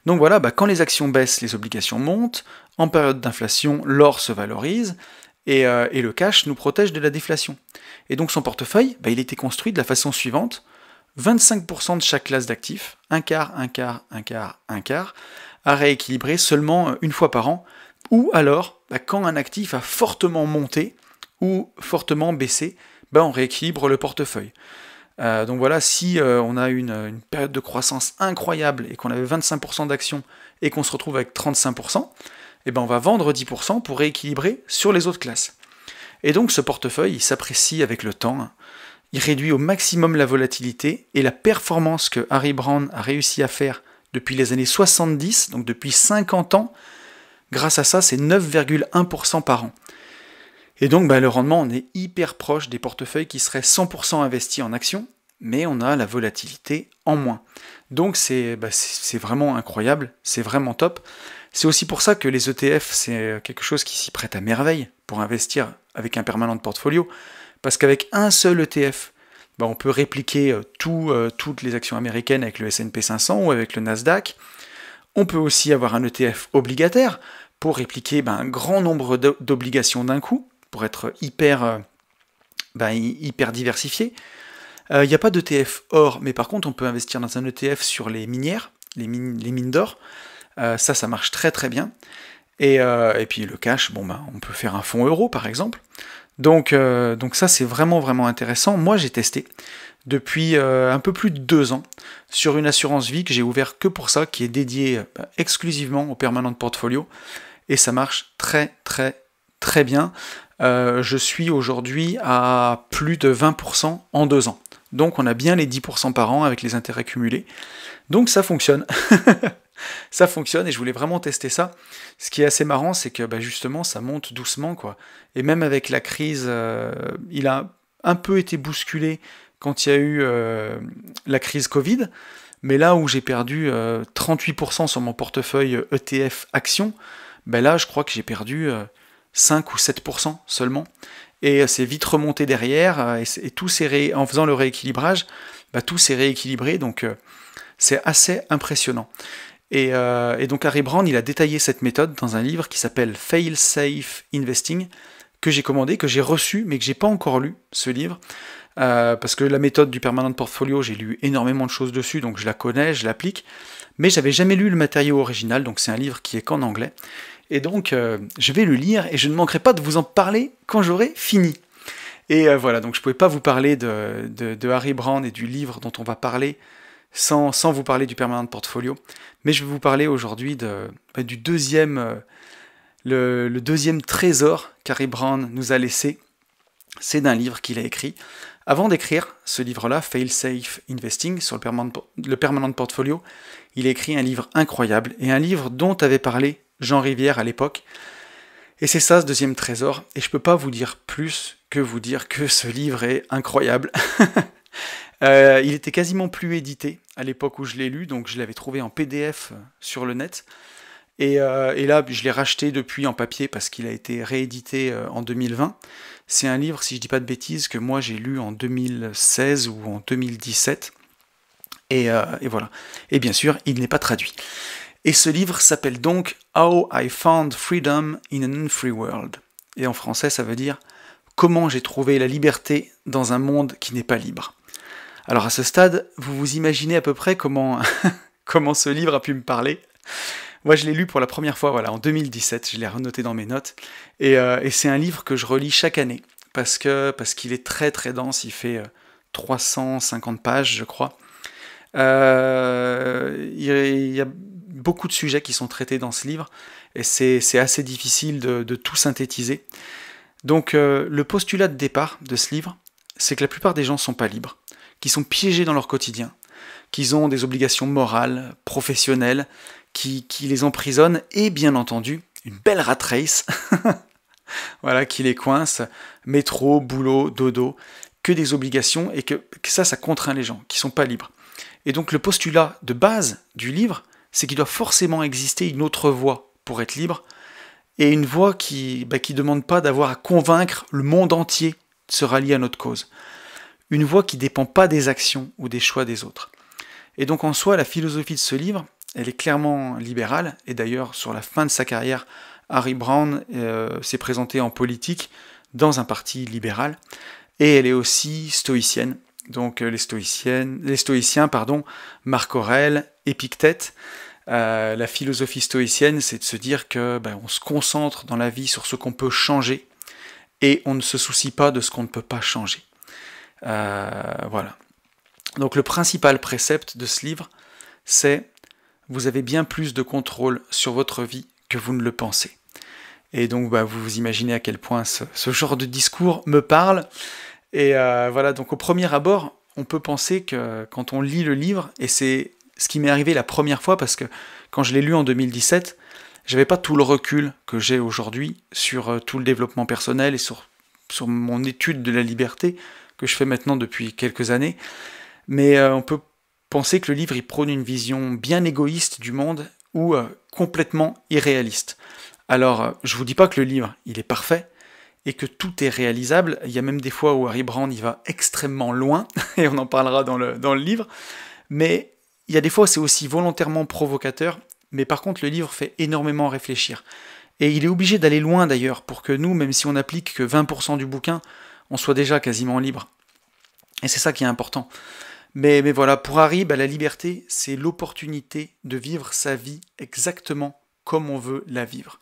Speaker 1: Donc voilà, quand les actions baissent, les obligations montent. En période d'inflation, l'or se valorise. Et le cash nous protège de la déflation. Et donc son portefeuille, il était construit de la façon suivante. 25% de chaque classe d'actifs, un quart, à rééquilibrer seulement une fois par an, ou alors, quand un actif a fortement monté ou fortement baissé, on rééquilibre le portefeuille. Donc voilà, si on a une période de croissance incroyable et qu'on avait 25% d'actions et qu'on se retrouve avec 35%, on va vendre 10% pour rééquilibrer sur les autres classes. Et donc ce portefeuille, il s'apprécie avec le temps, il réduit au maximum la volatilité et la performance que Harry Browne a réussi à faire depuis les années 70, donc depuis 50 ans, grâce à ça, c'est 9,1% par an. Et donc le rendement, on est hyper proche des portefeuilles qui seraient 100% investis en actions, mais on a la volatilité en moins. Donc c'est vraiment incroyable, c'est vraiment top. C'est aussi pour ça que les ETF, c'est quelque chose qui s'y prête à merveille pour investir avec un permanent portfolio, parce qu'avec un seul ETF, on peut répliquer toutes les actions américaines avec le S&P 500 ou avec le Nasdaq. On peut aussi avoir un ETF obligataire pour répliquer un grand nombre d'obligations d'un coup, pour être hyper diversifié. Il n'y a pas d'ETF or, mais par contre on peut investir dans un ETF sur les minières, les mines d'or. Ça marche très très bien. Et puis le cash, on peut faire un fonds euro par exemple. Donc ça c'est vraiment vraiment intéressant. Moi j'ai testé depuis un peu plus de 2 ans sur une assurance vie que j'ai ouvert que pour ça, qui est dédiée exclusivement au permanent portfolio. Et ça marche très très très bien. Je suis aujourd'hui à plus de 20% en 2 ans. Donc on a bien les 10% par an avec les intérêts cumulés. Donc ça fonctionne. Ça fonctionne et je voulais vraiment tester ça. Ce qui est assez marrant, c'est que justement ça monte doucement, quoi. Et même avec la crise, il a un peu été bousculé quand il y a eu la crise Covid. Mais là où j'ai perdu 38% sur mon portefeuille ETF actions, là je crois que j'ai perdu 5 ou 7% seulement. Et c'est vite remonté derrière, et tout en faisant le rééquilibrage, tout s'est rééquilibré, donc c'est assez impressionnant. Et donc Harry Browne, il a détaillé cette méthode dans un livre qui s'appelle Fail Safe Investing, que j'ai commandé, que j'ai reçu, mais que j'ai pas encore lu, ce livre, parce que la méthode du permanent portfolio, j'ai lu énormément de choses dessus, donc je la connais, je l'applique, mais j'avais jamais lu le matériau original, donc c'est un livre qui est qu'en anglais. Et donc, je vais le lire et je ne manquerai pas de vous en parler quand j'aurai fini. Et voilà, donc je ne pouvais pas vous parler de Harry Browne et du livre dont on va parler sans vous parler du permanent portfolio. Mais je vais vous parler aujourd'hui du deuxième, le deuxième trésor qu'Harry Browne nous a laissé. C'est d'un livre qu'il a écrit. Avant d'écrire ce livre-là, Fail Safe Investing, sur le permanent portfolio, il a écrit un livre incroyable, et un livre dont avait parlé Jean Rivière à l'époque. Et c'est ça ce deuxième trésor, et je peux pas vous dire plus que vous dire que ce livre est incroyable. Il était quasiment plus édité à l'époque où je l'ai lu, donc je l'avais trouvé en PDF sur le net. Et là, je l'ai racheté depuis en papier parce qu'il a été réédité en 2020. C'est un livre, si je dis pas de bêtises, que moi j'ai lu en 2016 ou en 2017. Et voilà. Et bien sûr, il n'est pas traduit. Et ce livre s'appelle donc How I Found Freedom in an Unfree World. Et en français, ça veut dire Comment j'ai trouvé la liberté dans un monde qui n'est pas libre. Alors à ce stade, vous vous imaginez à peu près comment, comment ce livre a pu me parler. Moi, je l'ai lu pour la première fois, voilà, en 2017. Je l'ai renoté dans mes notes. Et c'est un livre que je relis chaque année parce qu'il est très très dense. Il fait 350 pages, je crois. Il y a beaucoup de sujets qui sont traités dans ce livre et c'est assez difficile de tout synthétiser. Donc le postulat de départ de ce livre, c'est que la plupart des gens ne sont pas libres, qu'ils sont piégés dans leur quotidien, qu'ils ont des obligations morales, professionnelles, qui les emprisonnent et bien entendu une belle rat race voilà, qui les coince, métro, boulot, dodo, que des obligations et que ça contraint les gens, qui ne sont pas libres. Et donc le postulat de base du livre, c'est qu'il doit forcément exister une autre voie pour être libre, et une voie qui ne demande pas d'avoir à convaincre le monde entier de se rallier à notre cause. Une voie qui ne dépend pas des actions ou des choix des autres. Et donc en soi, la philosophie de ce livre, elle est clairement libérale, et d'ailleurs sur la fin de sa carrière, Harry Browne s'est présenté en politique dans un parti libéral, et elle est aussi stoïcienne. Donc les stoïciens, Marc Aurèle, Épictète. La philosophie stoïcienne, c'est de se dire que on se concentre dans la vie sur ce qu'on peut changer et on ne se soucie pas de ce qu'on ne peut pas changer. Voilà. Donc le principal précepte de ce livre, c'est vous avez bien plus de contrôle sur votre vie que vous ne le pensez. Et donc vous vous imaginez à quel point ce genre de discours me parle. Et voilà, donc au premier abord, on peut penser que quand on lit le livre, et c'est ce qui m'est arrivé la première fois, parce que quand je l'ai lu en 2017, j'avais pas tout le recul que j'ai aujourd'hui sur tout le développement personnel et sur mon étude de la liberté, que je fais maintenant depuis quelques années. Mais on peut penser que le livre, il prône une vision bien égoïste du monde, ou complètement irréaliste. Alors, je vous dis pas que le livre, il est parfait, et que tout est réalisable. Il y a même des fois où Harry Browne y va extrêmement loin, et on en parlera dans le livre, mais il y a des fois où c'est aussi volontairement provocateur, mais par contre le livre fait énormément réfléchir. Et il est obligé d'aller loin d'ailleurs, pour que nous, même si on n'applique que 20% du bouquin, on soit déjà quasiment libre. Et c'est ça qui est important. Mais voilà, pour Harry, la liberté, c'est l'opportunité de vivre sa vie exactement comme on veut la vivre.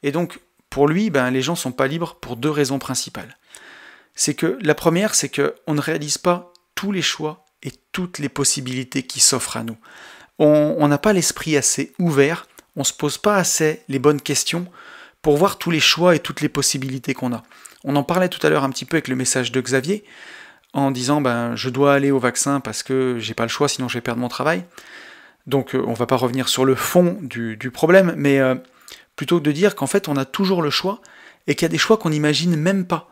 Speaker 1: Et donc, pour lui, les gens ne sont pas libres pour deux raisons principales. C'est que la première, c'est qu'on ne réalise pas tous les choix et toutes les possibilités qui s'offrent à nous. On n'a pas l'esprit assez ouvert, on ne se pose pas assez les bonnes questions pour voir tous les choix et toutes les possibilités qu'on a. On en parlait tout à l'heure un petit peu avec le message de Xavier, en disant je dois aller au vaccin parce que j'ai pas le choix, sinon je vais perdre mon travail. Donc on va pas revenir sur le fond du problème, mais plutôt que de dire qu'en fait on a toujours le choix et qu'il y a des choix qu'on n'imagine même pas.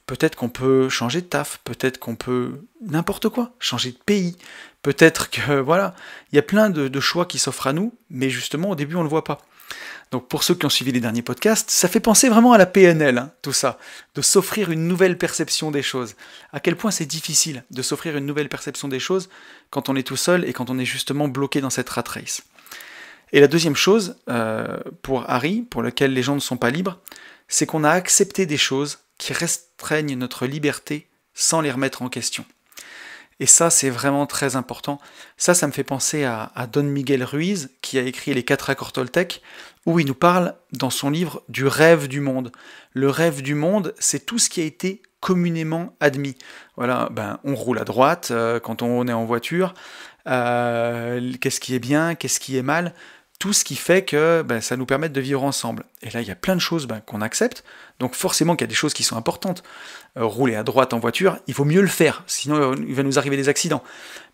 Speaker 1: Peut-être qu'on peut changer de taf, peut-être qu'on peut n'importe quoi, changer de pays, peut-être que voilà, il y a plein de choix qui s'offrent à nous, mais justement au début on ne le voit pas. Donc pour ceux qui ont suivi les derniers podcasts, ça fait penser vraiment à la PNL, tout ça, de s'offrir une nouvelle perception des choses. À quel point c'est difficile de s'offrir une nouvelle perception des choses quand on est tout seul et quand on est justement bloqué dans cette rat race. Et la deuxième chose, pour Harry, pour lequel les gens ne sont pas libres, c'est qu'on a accepté des choses qui restreignent notre liberté sans les remettre en question. Et ça, c'est vraiment très important. Ça me fait penser à Don Miguel Ruiz, qui a écrit Les 4 accords Toltec, où il nous parle, dans son livre, du rêve du monde. Le rêve du monde, c'est tout ce qui a été communément admis. Voilà, on roule à droite quand on est en voiture, qu'est-ce qui est bien, qu'est-ce qui est mal, tout ce qui fait que ça nous permet de vivre ensemble. Et là, il y a plein de choses qu'on accepte, donc forcément qu'il y a des choses qui sont importantes. Rouler à droite en voiture, il vaut mieux le faire, sinon il va nous arriver des accidents.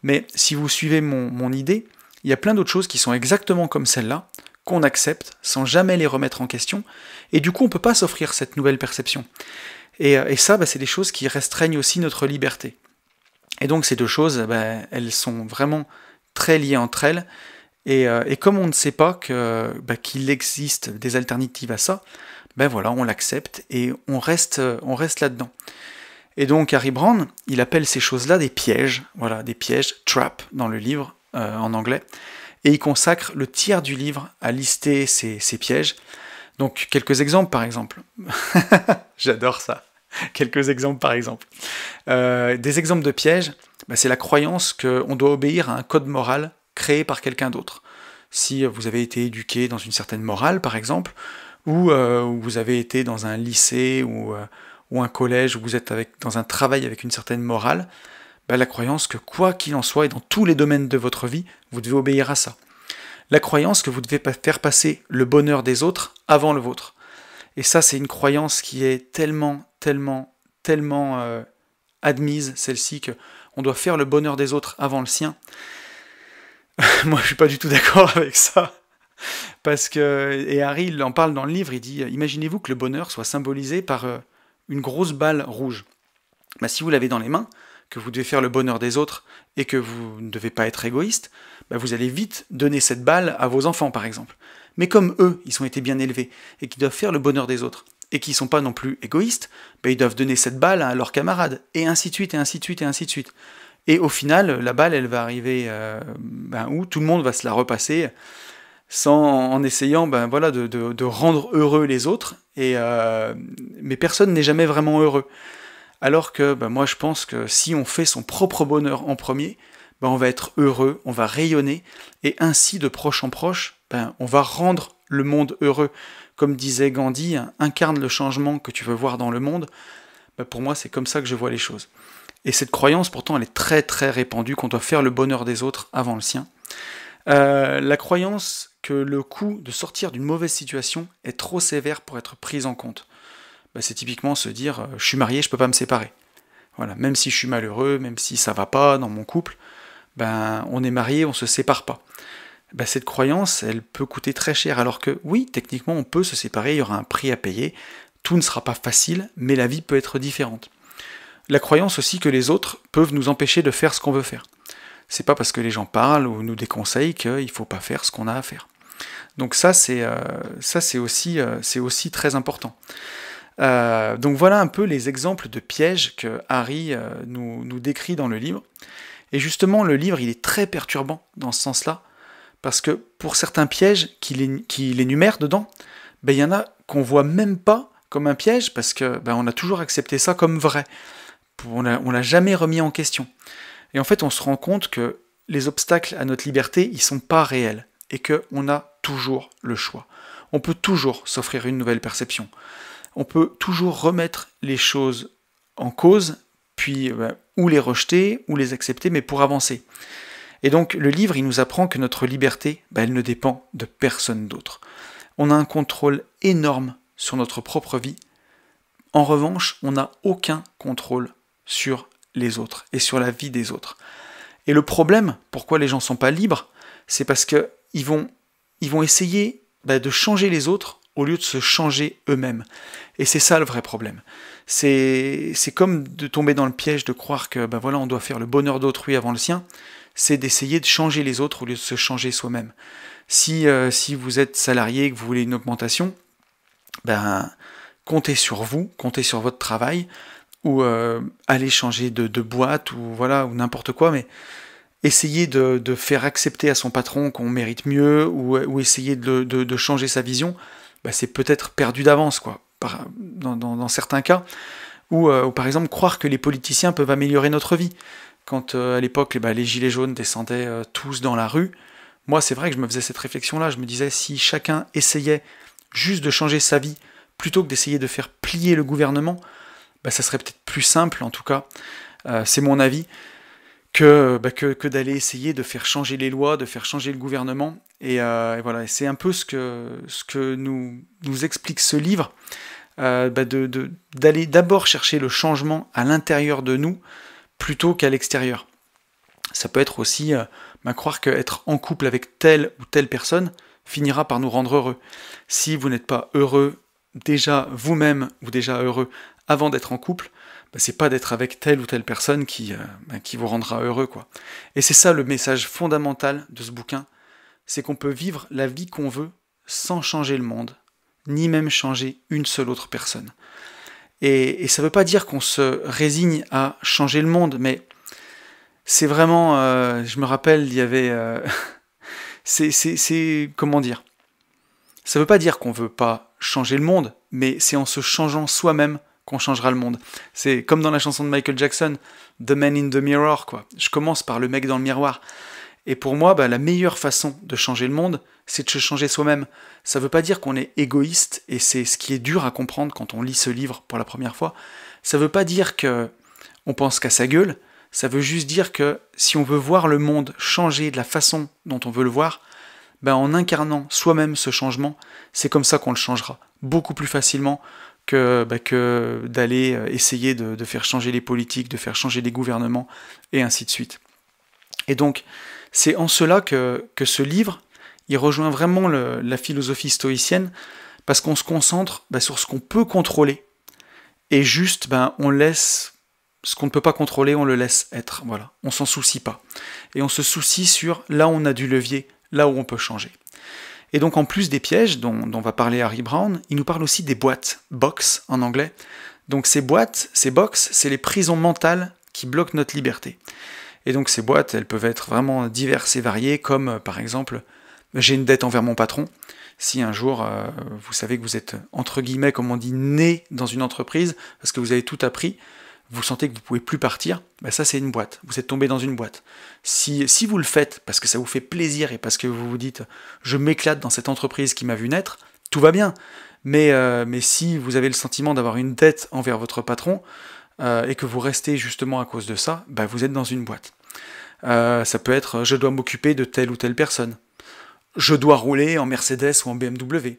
Speaker 1: Mais si vous suivez mon idée, il y a plein d'autres choses qui sont exactement comme celle-là, qu'on accepte sans jamais les remettre en question, et du coup on ne peut pas s'offrir cette nouvelle perception. Et ça, c'est des choses qui restreignent aussi notre liberté. Et donc ces deux choses, elles sont vraiment très liées entre elles, Et comme on ne sait pas qu'il existe des alternatives à ça, ben voilà, on l'accepte et on reste là-dedans. Et donc Harry Browne, il appelle ces choses-là des pièges, voilà, des pièges, trap dans le livre en anglais, et il consacre le tiers du livre à lister ces pièges. Donc quelques exemples par exemple. J'adore ça. Quelques exemples par exemple. Des exemples de pièges, c'est la croyance qu'on doit obéir à un code moral créé par quelqu'un d'autre. Si vous avez été éduqué dans une certaine morale par exemple, ou vous avez été dans un lycée ou un collège où vous êtes dans un travail avec une certaine morale, la croyance que quoi qu'il en soit, et dans tous les domaines de votre vie, vous devez obéir à ça. La croyance que vous devez faire passer le bonheur des autres avant le vôtre. Et ça, c'est une croyance qui est tellement admise, celle-ci, qu'on doit faire le bonheur des autres avant le sien. Moi, je suis pas du tout d'accord avec ça. Parce que, et Harry, il en parle dans le livre, il dit, imaginez-vous que le bonheur soit symbolisé par une grosse balle rouge. Si vous l'avez dans les mains, que vous devez faire le bonheur des autres et que vous ne devez pas être égoïste, vous allez vite donner cette balle à vos enfants, par exemple. Mais comme eux, ils ont été bien élevés et qu'ils doivent faire le bonheur des autres et qu'ils ne sont pas non plus égoïstes, ils doivent donner cette balle à leurs camarades, et ainsi de suite, et ainsi de suite, et ainsi de suite. Et au final, la balle, elle va arriver où tout le monde va se la repasser en essayant de rendre heureux les autres, mais personne n'est jamais vraiment heureux. Alors que moi je pense que si on fait son propre bonheur en premier, on va être heureux, on va rayonner, et ainsi de proche en proche, on va rendre le monde heureux. Comme disait Gandhi, incarne le changement que tu veux voir dans le monde. Pour moi c'est comme ça que je vois les choses. Et cette croyance pourtant elle est très très répandue, qu'on doit faire le bonheur des autres avant le sien. La croyance que le coût de sortir d'une mauvaise situation est trop sévère pour être pris en compte. C'est typiquement se dire je suis marié, je peux pas me séparer. Voilà, même si je suis malheureux, même si ça va pas dans mon couple, on est marié, on se sépare pas. Cette croyance, elle peut coûter très cher, alors que oui, techniquement on peut se séparer, il y aura un prix à payer, tout ne sera pas facile, mais la vie peut être différente. La croyance aussi que les autres peuvent nous empêcher de faire ce qu'on veut faire. C'est pas parce que les gens parlent ou nous déconseillent qu'il faut pas faire ce qu'on a à faire. Donc ça c'est aussi très important. Donc voilà un peu les exemples de pièges que Harry nous décrit dans le livre. Et justement, le livre, il est très perturbant dans ce sens-là, parce que pour certains pièges qu'il énumère dedans, il y en a qu'on voit même pas comme un piège, parce que on a toujours accepté ça comme vrai. On l'a jamais remis en question. Et en fait, on se rend compte que les obstacles à notre liberté, ils sont pas réels, et qu'on a toujours le choix. On peut toujours s'offrir une nouvelle perception. On peut toujours remettre les choses en cause, puis ou les rejeter, ou les accepter, mais pour avancer. Et donc le livre, il nous apprend que notre liberté, elle ne dépend de personne d'autre. On a un contrôle énorme sur notre propre vie. En revanche, on n'a aucun contrôle sur les autres et sur la vie des autres. Et le problème, pourquoi les gens ne sont pas libres, c'est parce qu'ils vont essayer de changer les autres au lieu de se changer eux-mêmes. Et c'est ça le vrai problème. C'est comme de tomber dans le piège de croire que on doit faire le bonheur d'autrui avant le sien, c'est d'essayer de changer les autres au lieu de se changer soi-même. Si vous êtes salarié et que vous voulez une augmentation, comptez sur vous, comptez sur votre travail, ou allez changer de boîte, ou n'importe quoi, mais essayez de faire accepter à son patron qu'on mérite mieux, ou essayer de changer sa vision, c'est peut-être perdu d'avance, quoi. Dans certains cas, ou par exemple croire que les politiciens peuvent améliorer notre vie. Quand à l'époque les gilets jaunes descendaient tous dans la rue, moi c'est vrai que je me faisais cette réflexion-là, je me disais si chacun essayait juste de changer sa vie, plutôt que d'essayer de faire plier le gouvernement, ça serait peut-être plus simple en tout cas, c'est mon avis, que d'aller essayer de faire changer les lois, de faire changer le gouvernement. Et voilà, et c'est un peu ce que nous explique ce livre, d'aller d'abord chercher le changement à l'intérieur de nous, plutôt qu'à l'extérieur. Ça peut être aussi croire qu'être en couple avec telle ou telle personne finira par nous rendre heureux. Si vous n'êtes pas heureux déjà vous-même, ou déjà heureux avant d'être en couple, c'est pas d'être avec telle ou telle personne qui vous rendra heureux, quoi. Et c'est ça le message fondamental de ce bouquin, c'est qu'on peut vivre la vie qu'on veut sans changer le monde, ni même changer une seule autre personne. Et ça ne veut pas dire qu'on se résigne à changer le monde, mais c'est vraiment... je me rappelle, il y avait... comment dire? Ça ne veut pas dire qu'on ne veut pas changer le monde, mais c'est en se changeant soi-même qu'on changera le monde. C'est comme dans la chanson de Michael Jackson, The Man in the Mirror, quoi. Je commence par le mec dans le miroir. Et pour moi, la meilleure façon de changer le monde, c'est de se changer soi-même. Ça ne veut pas dire qu'on est égoïste, et c'est ce qui est dur à comprendre quand on lit ce livre pour la première fois. Ça ne veut pas dire qu'on pense qu'à sa gueule, ça veut juste dire que si on veut voir le monde changer de la façon dont on veut le voir, en incarnant soi-même ce changement, c'est comme ça qu'on le changera. Beaucoup plus facilement que d'aller essayer de faire changer les politiques, de faire changer les gouvernements, et ainsi de suite. Et donc, c'est en cela que ce livre, il rejoint vraiment la philosophie stoïcienne, parce qu'on se concentre sur ce qu'on peut contrôler, et juste, on laisse ce qu'on ne peut pas contrôler, on le laisse être, voilà. On s'en soucie pas. Et on se soucie sur là où on a du levier, là où on peut changer. Et donc en plus des pièges dont va parler Harry Browne, il nous parle aussi des boîtes, box en anglais. Donc ces boîtes, ces box, c'est les prisons mentales qui bloquent notre liberté. Et donc ces boîtes, elles peuvent être vraiment diverses et variées, comme par exemple, j'ai une dette envers mon patron. Si un jour, vous savez que vous êtes, entre guillemets, comme on dit, né dans une entreprise, parce que vous avez tout appris, vous sentez que vous ne pouvez plus partir, ça c'est une boîte, vous êtes tombé dans une boîte. Si vous le faites parce que ça vous fait plaisir et parce que vous vous dites « je m'éclate dans cette entreprise qui m'a vu naître », tout va bien. Mais si vous avez le sentiment d'avoir une dette envers votre patron et que vous restez justement à cause de ça, vous êtes dans une boîte. Ça peut être « je dois m'occuper de telle ou telle personne »,« je dois rouler en Mercedes ou en BMW »,«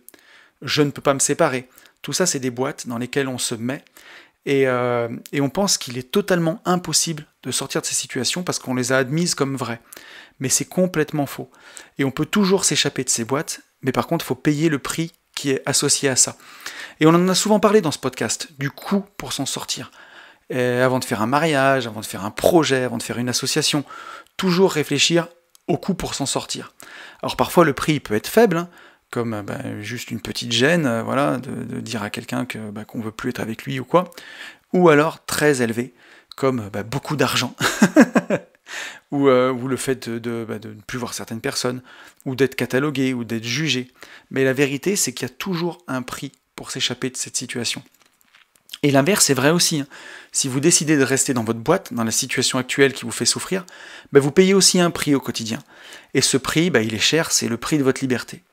Speaker 1: je ne peux pas me séparer ». Tout ça c'est des boîtes dans lesquelles on se met. Et on pense qu'il est totalement impossible de sortir de ces situations parce qu'on les a admises comme vraies. Mais c'est complètement faux. Et on peut toujours s'échapper de ces boîtes, mais par contre, il faut payer le prix qui est associé à ça. Et on en a souvent parlé dans ce podcast, du coût pour s'en sortir. Avant de faire un mariage, avant de faire un projet, avant de faire une association, toujours réfléchir au coût pour s'en sortir. Alors parfois, le prix peut être faible, comme juste une petite gêne, de dire à quelqu'un qu'on veut plus être avec lui ou quoi, ou alors très élevé, comme beaucoup d'argent, ou le fait de ne plus voir certaines personnes, ou d'être catalogué, ou d'être jugé. Mais la vérité, c'est qu'il y a toujours un prix pour s'échapper de cette situation. Et l'inverse est vrai aussi. Si vous décidez de rester dans votre boîte, dans la situation actuelle qui vous fait souffrir, vous payez aussi un prix au quotidien. Et ce prix, il est cher, c'est le prix de votre liberté.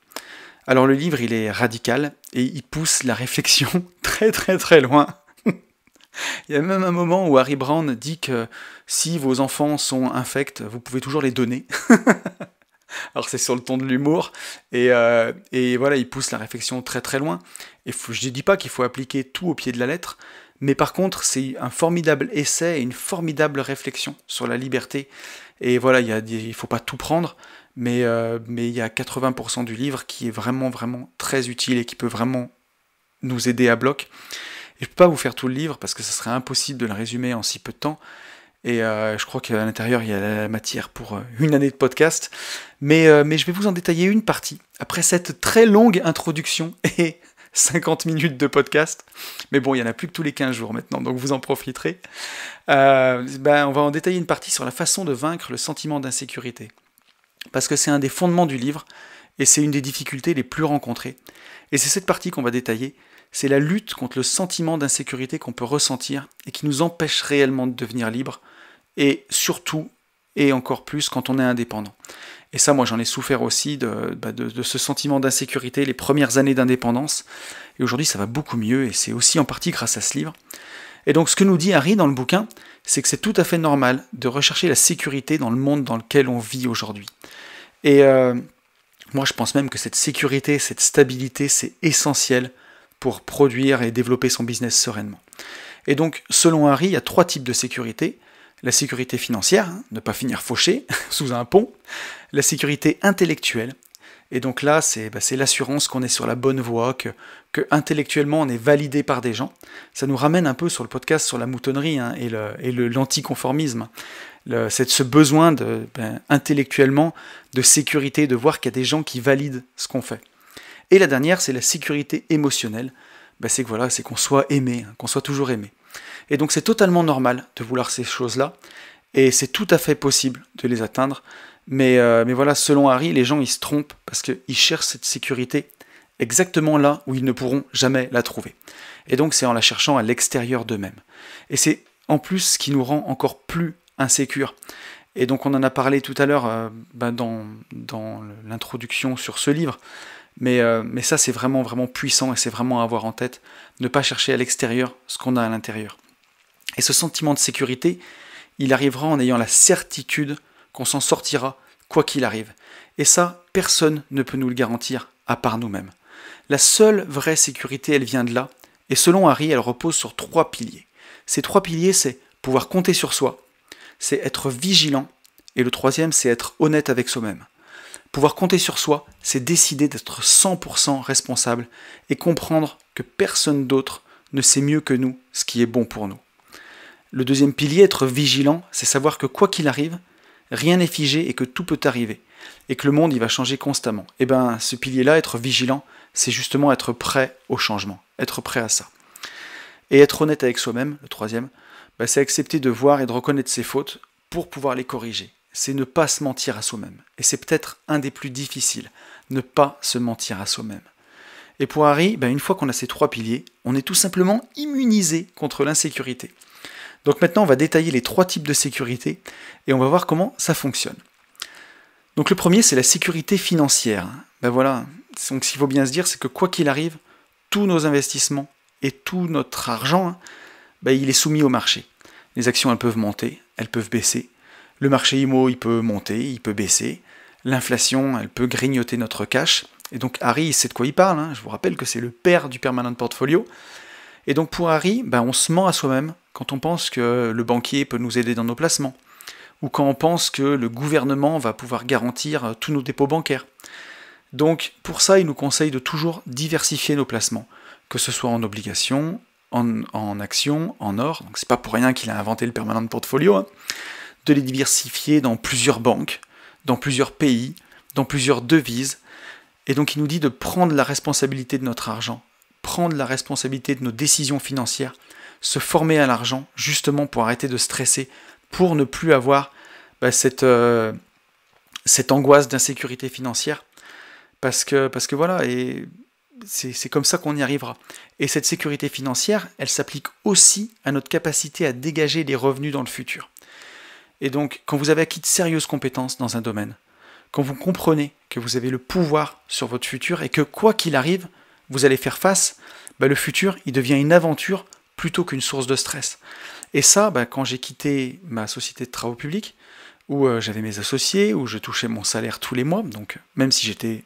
Speaker 1: Alors le livre, il est radical et il pousse la réflexion très très très loin. Il y a même un moment où Harry Browne dit que si vos enfants sont infects, vous pouvez toujours les donner. Alors c'est sur le ton de l'humour et voilà, il pousse la réflexion très très loin. Et je ne dis pas qu'il faut appliquer tout au pied de la lettre, mais par contre c'est un formidable essai et une formidable réflexion sur la liberté. Et voilà, il ne faut pas tout prendre. Mais il y a 80% du livre qui est vraiment, vraiment très utile et qui peut vraiment nous aider à bloc. Et je ne peux pas vous faire tout le livre parce que ce serait impossible de le résumer en si peu de temps. Et je crois qu'à l'intérieur, il y a la matière pour une année de podcast. Mais je vais vous en détailler une partie. Après cette très longue introduction et 50 minutes de podcast. Mais bon, il n'y en a plus que tous les 15 jours maintenant, donc vous en profiterez. On va en détailler une partie sur la façon de vaincre le sentiment d'insécurité. Parce que c'est un des fondements du livre, et c'est une des difficultés les plus rencontrées. Et c'est cette partie qu'on va détailler, c'est la lutte contre le sentiment d'insécurité qu'on peut ressentir, et qui nous empêche réellement de devenir libre, et surtout, et encore plus, quand on est indépendant. Et ça, moi, j'en ai souffert aussi de ce sentiment d'insécurité les premières années d'indépendance, et aujourd'hui, ça va beaucoup mieux, et c'est aussi en partie grâce à ce livre. Et donc, ce que nous dit Harry dans le bouquin, c'est que c'est tout à fait normal de rechercher la sécurité dans le monde dans lequel on vit aujourd'hui. Et moi, je pense même que cette sécurité, cette stabilité, c'est essentiel pour produire et développer son business sereinement. Et donc, selon Harry, il y a 3 types de sécurité. La sécurité financière, ne pas finir fauché sous un pont. La sécurité intellectuelle. Et donc là, c'est l'assurance qu'on est sur la bonne voie, que intellectuellement on est validé par des gens. Ça nous ramène un peu sur le podcast sur la moutonnerie et l'anticonformisme. Ce besoin intellectuellement de sécurité, de voir qu'il y a des gens qui valident ce qu'on fait. Et la dernière, c'est la sécurité émotionnelle. C'est qu'on soit aimé, qu'on soit toujours aimé. Et donc c'est totalement normal de vouloir ces choses-là, et c'est tout à fait possible de les atteindre. Mais voilà, selon Harry, les gens ils se trompent parce qu'ils cherchent cette sécurité exactement là où ils ne pourront jamais la trouver. Et donc c'est en la cherchant à l'extérieur d'eux-mêmes. Et c'est en plus ce qui nous rend encore plus insécures. Et donc on en a parlé tout à l'heure dans l'introduction sur ce livre. Mais ça c'est vraiment vraiment puissant et c'est vraiment à avoir en tête. Ne pas chercher à l'extérieur ce qu'on a à l'intérieur. Et ce sentiment de sécurité, il arrivera en ayant la certitude qu'on s'en sortira quoi qu'il arrive. Et ça, personne ne peut nous le garantir à part nous-mêmes. La seule vraie sécurité, elle vient de là. Et selon Harry, elle repose sur 3 piliers. Ces 3 piliers, c'est pouvoir compter sur soi, c'est être vigilant, et le 3e, c'est être honnête avec soi-même. Pouvoir compter sur soi, c'est décider d'être 100% responsable et comprendre que personne d'autre ne sait mieux que nous ce qui est bon pour nous. Le 2e pilier, être vigilant, c'est savoir que quoi qu'il arrive, rien n'est figé et que tout peut arriver, et que le monde il va changer constamment. Et ce pilier-là, être vigilant, c'est justement être prêt au changement, être prêt à ça. Et être honnête avec soi-même, le 3e, c'est accepter de voir et de reconnaître ses fautes pour pouvoir les corriger. C'est ne pas se mentir à soi-même. Et c'est peut-être un des plus difficiles, ne pas se mentir à soi-même. Et pour Harry, une fois qu'on a ces 3 piliers, on est tout simplement immunisé contre l'insécurité. Donc maintenant, on va détailler les 3 types de sécurité et on va voir comment ça fonctionne. Donc le premier, c'est la sécurité financière. Voilà, donc ce qu'il faut bien se dire, c'est que quoi qu'il arrive, tous nos investissements et tout notre argent, il est soumis au marché. Les actions, elles peuvent monter, elles peuvent baisser. Le marché IMO, il peut monter, il peut baisser. L'inflation, elle peut grignoter notre cash. Et donc Harry, il sait de quoi il parle. Je vous rappelle que c'est le père du permanent portfolio. Et donc pour Harry, on se ment à soi-même quand on pense que le banquier peut nous aider dans nos placements, ou quand on pense que le gouvernement va pouvoir garantir tous nos dépôts bancaires. Donc pour ça, il nous conseille de toujours diversifier nos placements, que ce soit en obligations, en actions, en or, donc c'est pas pour rien qu'il a inventé le permanent portfolio, de les diversifier dans plusieurs banques, dans plusieurs pays, dans plusieurs devises, et donc il nous dit de prendre la responsabilité de notre argent, prendre la responsabilité de nos décisions financières, se former à l'argent, justement pour arrêter de stresser, pour ne plus avoir cette angoisse d'insécurité financière, parce que voilà, et c'est comme ça qu'on y arrivera. Et cette sécurité financière, elle s'applique aussi à notre capacité à dégager des revenus dans le futur. Et donc, quand vous avez acquis de sérieuses compétences dans un domaine, quand vous comprenez que vous avez le pouvoir sur votre futur et que quoi qu'il arrive, vous allez faire face, le futur, il devient une aventure plutôt qu'une source de stress. Et ça, quand j'ai quitté ma société de travaux publics, où j'avais mes associés, où je touchais mon salaire tous les mois, donc même si j'étais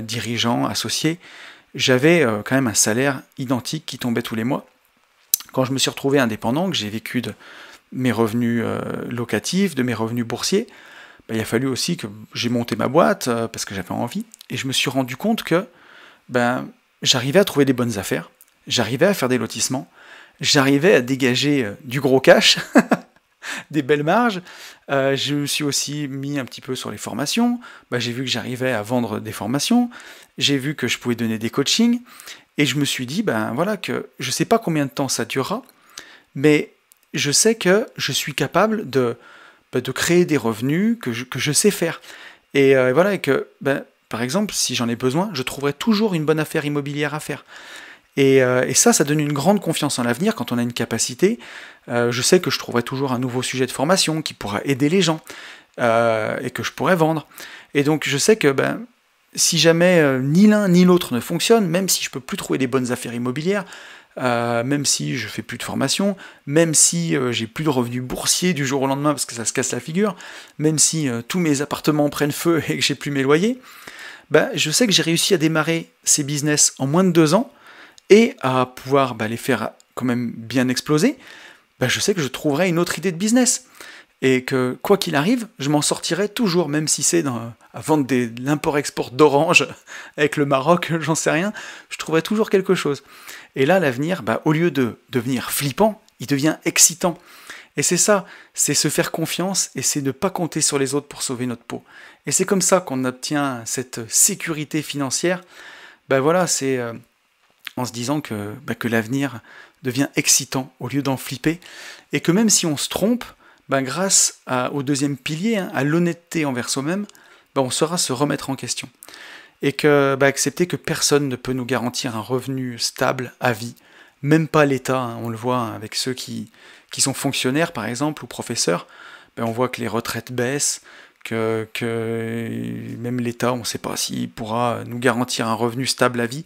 Speaker 1: dirigeant, associé, j'avais quand même un salaire identique qui tombait tous les mois. Quand je me suis retrouvé indépendant, que j'ai vécu de mes revenus locatifs, de mes revenus boursiers, il a fallu aussi que j'ai monté ma boîte parce que j'avais envie, et je me suis rendu compte que j'arrivais à trouver des bonnes affaires, j'arrivais à faire des lotissements, j'arrivais à dégager du gros cash, des belles marges. Je me suis aussi mis un petit peu sur les formations. J'ai vu que j'arrivais à vendre des formations, j'ai vu que je pouvais donner des coachings, et je me suis dit, que je ne sais pas combien de temps ça durera, mais je sais que je suis capable de créer des revenus que je sais faire. Et et que, par exemple, si j'en ai besoin, je trouverai toujours une bonne affaire immobilière à faire. Et ça donne une grande confiance en l'avenir quand on a une capacité. Je sais que je trouverai toujours un nouveau sujet de formation qui pourra aider les gens et que je pourrais vendre. Et donc je sais que si jamais ni l'un ni l'autre ne fonctionne, même si je peux plus trouver des bonnes affaires immobilières, même si je fais plus de formation, même si j'ai plus de revenus boursiers du jour au lendemain parce que ça se casse la figure, même si tous mes appartements prennent feu et que j'ai plus mes loyers, je sais que j'ai réussi à démarrer ces business en moins de 2 ans et à pouvoir les faire quand même bien exploser. Je sais que je trouverai une autre idée de business. et que quoi qu'il arrive, je m'en sortirai toujours, même si c'est à vendre de l'import-export d'orange avec le Maroc, j'en sais rien, je trouverai toujours quelque chose. Et là, l'avenir, au lieu de devenir flippant, il devient excitant. Et c'est ça, c'est se faire confiance et c'est ne pas compter sur les autres pour sauver notre peau. Et c'est comme ça qu'on obtient cette sécurité financière. Voilà, c'est en se disant que l'avenir devient excitant au lieu d'en flipper. Et que même si on se trompe, grâce au deuxième pilier, à l'honnêteté envers soi-même, on saura se remettre en question. Et que accepter que personne ne peut nous garantir un revenu stable à vie, même pas l'État, on le voit avec ceux qui sont fonctionnaires par exemple ou professeurs, on voit que les retraites baissent, que même l'État, on ne sait pas s'il pourra nous garantir un revenu stable à vie.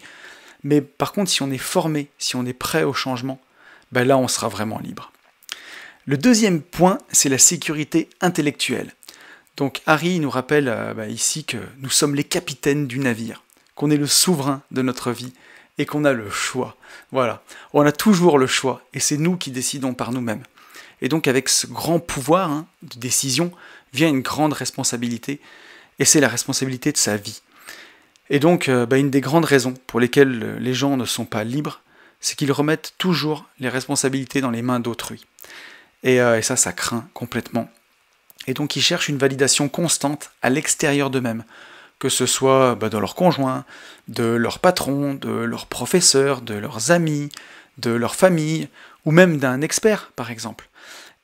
Speaker 1: Mais par contre, si on est formé, si on est prêt au changement, là on sera vraiment libre. Le deuxième point, c'est la sécurité intellectuelle. Donc Harry nous rappelle ici que nous sommes les capitaines du navire, qu'on est le souverain de notre vie et qu'on a le choix. Voilà, on a toujours le choix et c'est nous qui décidons par nous-mêmes. Et donc avec ce grand pouvoir de décision vient une grande responsabilité et c'est la responsabilité de sa vie. Et donc une des grandes raisons pour lesquelles les gens ne sont pas libres, c'est qu'ils remettent toujours les responsabilités dans les mains d'autrui. Et ça craint complètement. Et donc ils cherchent une validation constante à l'extérieur d'eux-mêmes, que ce soit de leur conjoint, de leur patron, de leur professeur, de leurs amis, de leur famille, ou même d'un expert par exemple.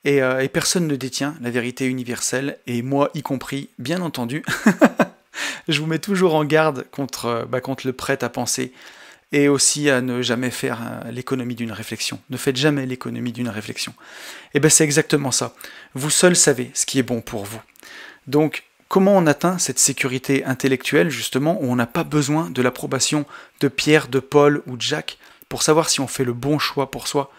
Speaker 1: Et personne ne détient la vérité universelle, et moi y compris, bien entendu. Je vous mets toujours en garde contre le prêt à penser, et aussi à ne jamais faire l'économie d'une réflexion. Ne faites jamais l'économie d'une réflexion. Et c'est exactement ça. Vous seul savez ce qui est bon pour vous. Donc, comment on atteint cette sécurité intellectuelle, justement, où on n'a pas besoin de l'approbation de Pierre, de Paul ou de Jacques pour savoir si on fait le bon choix pour soi?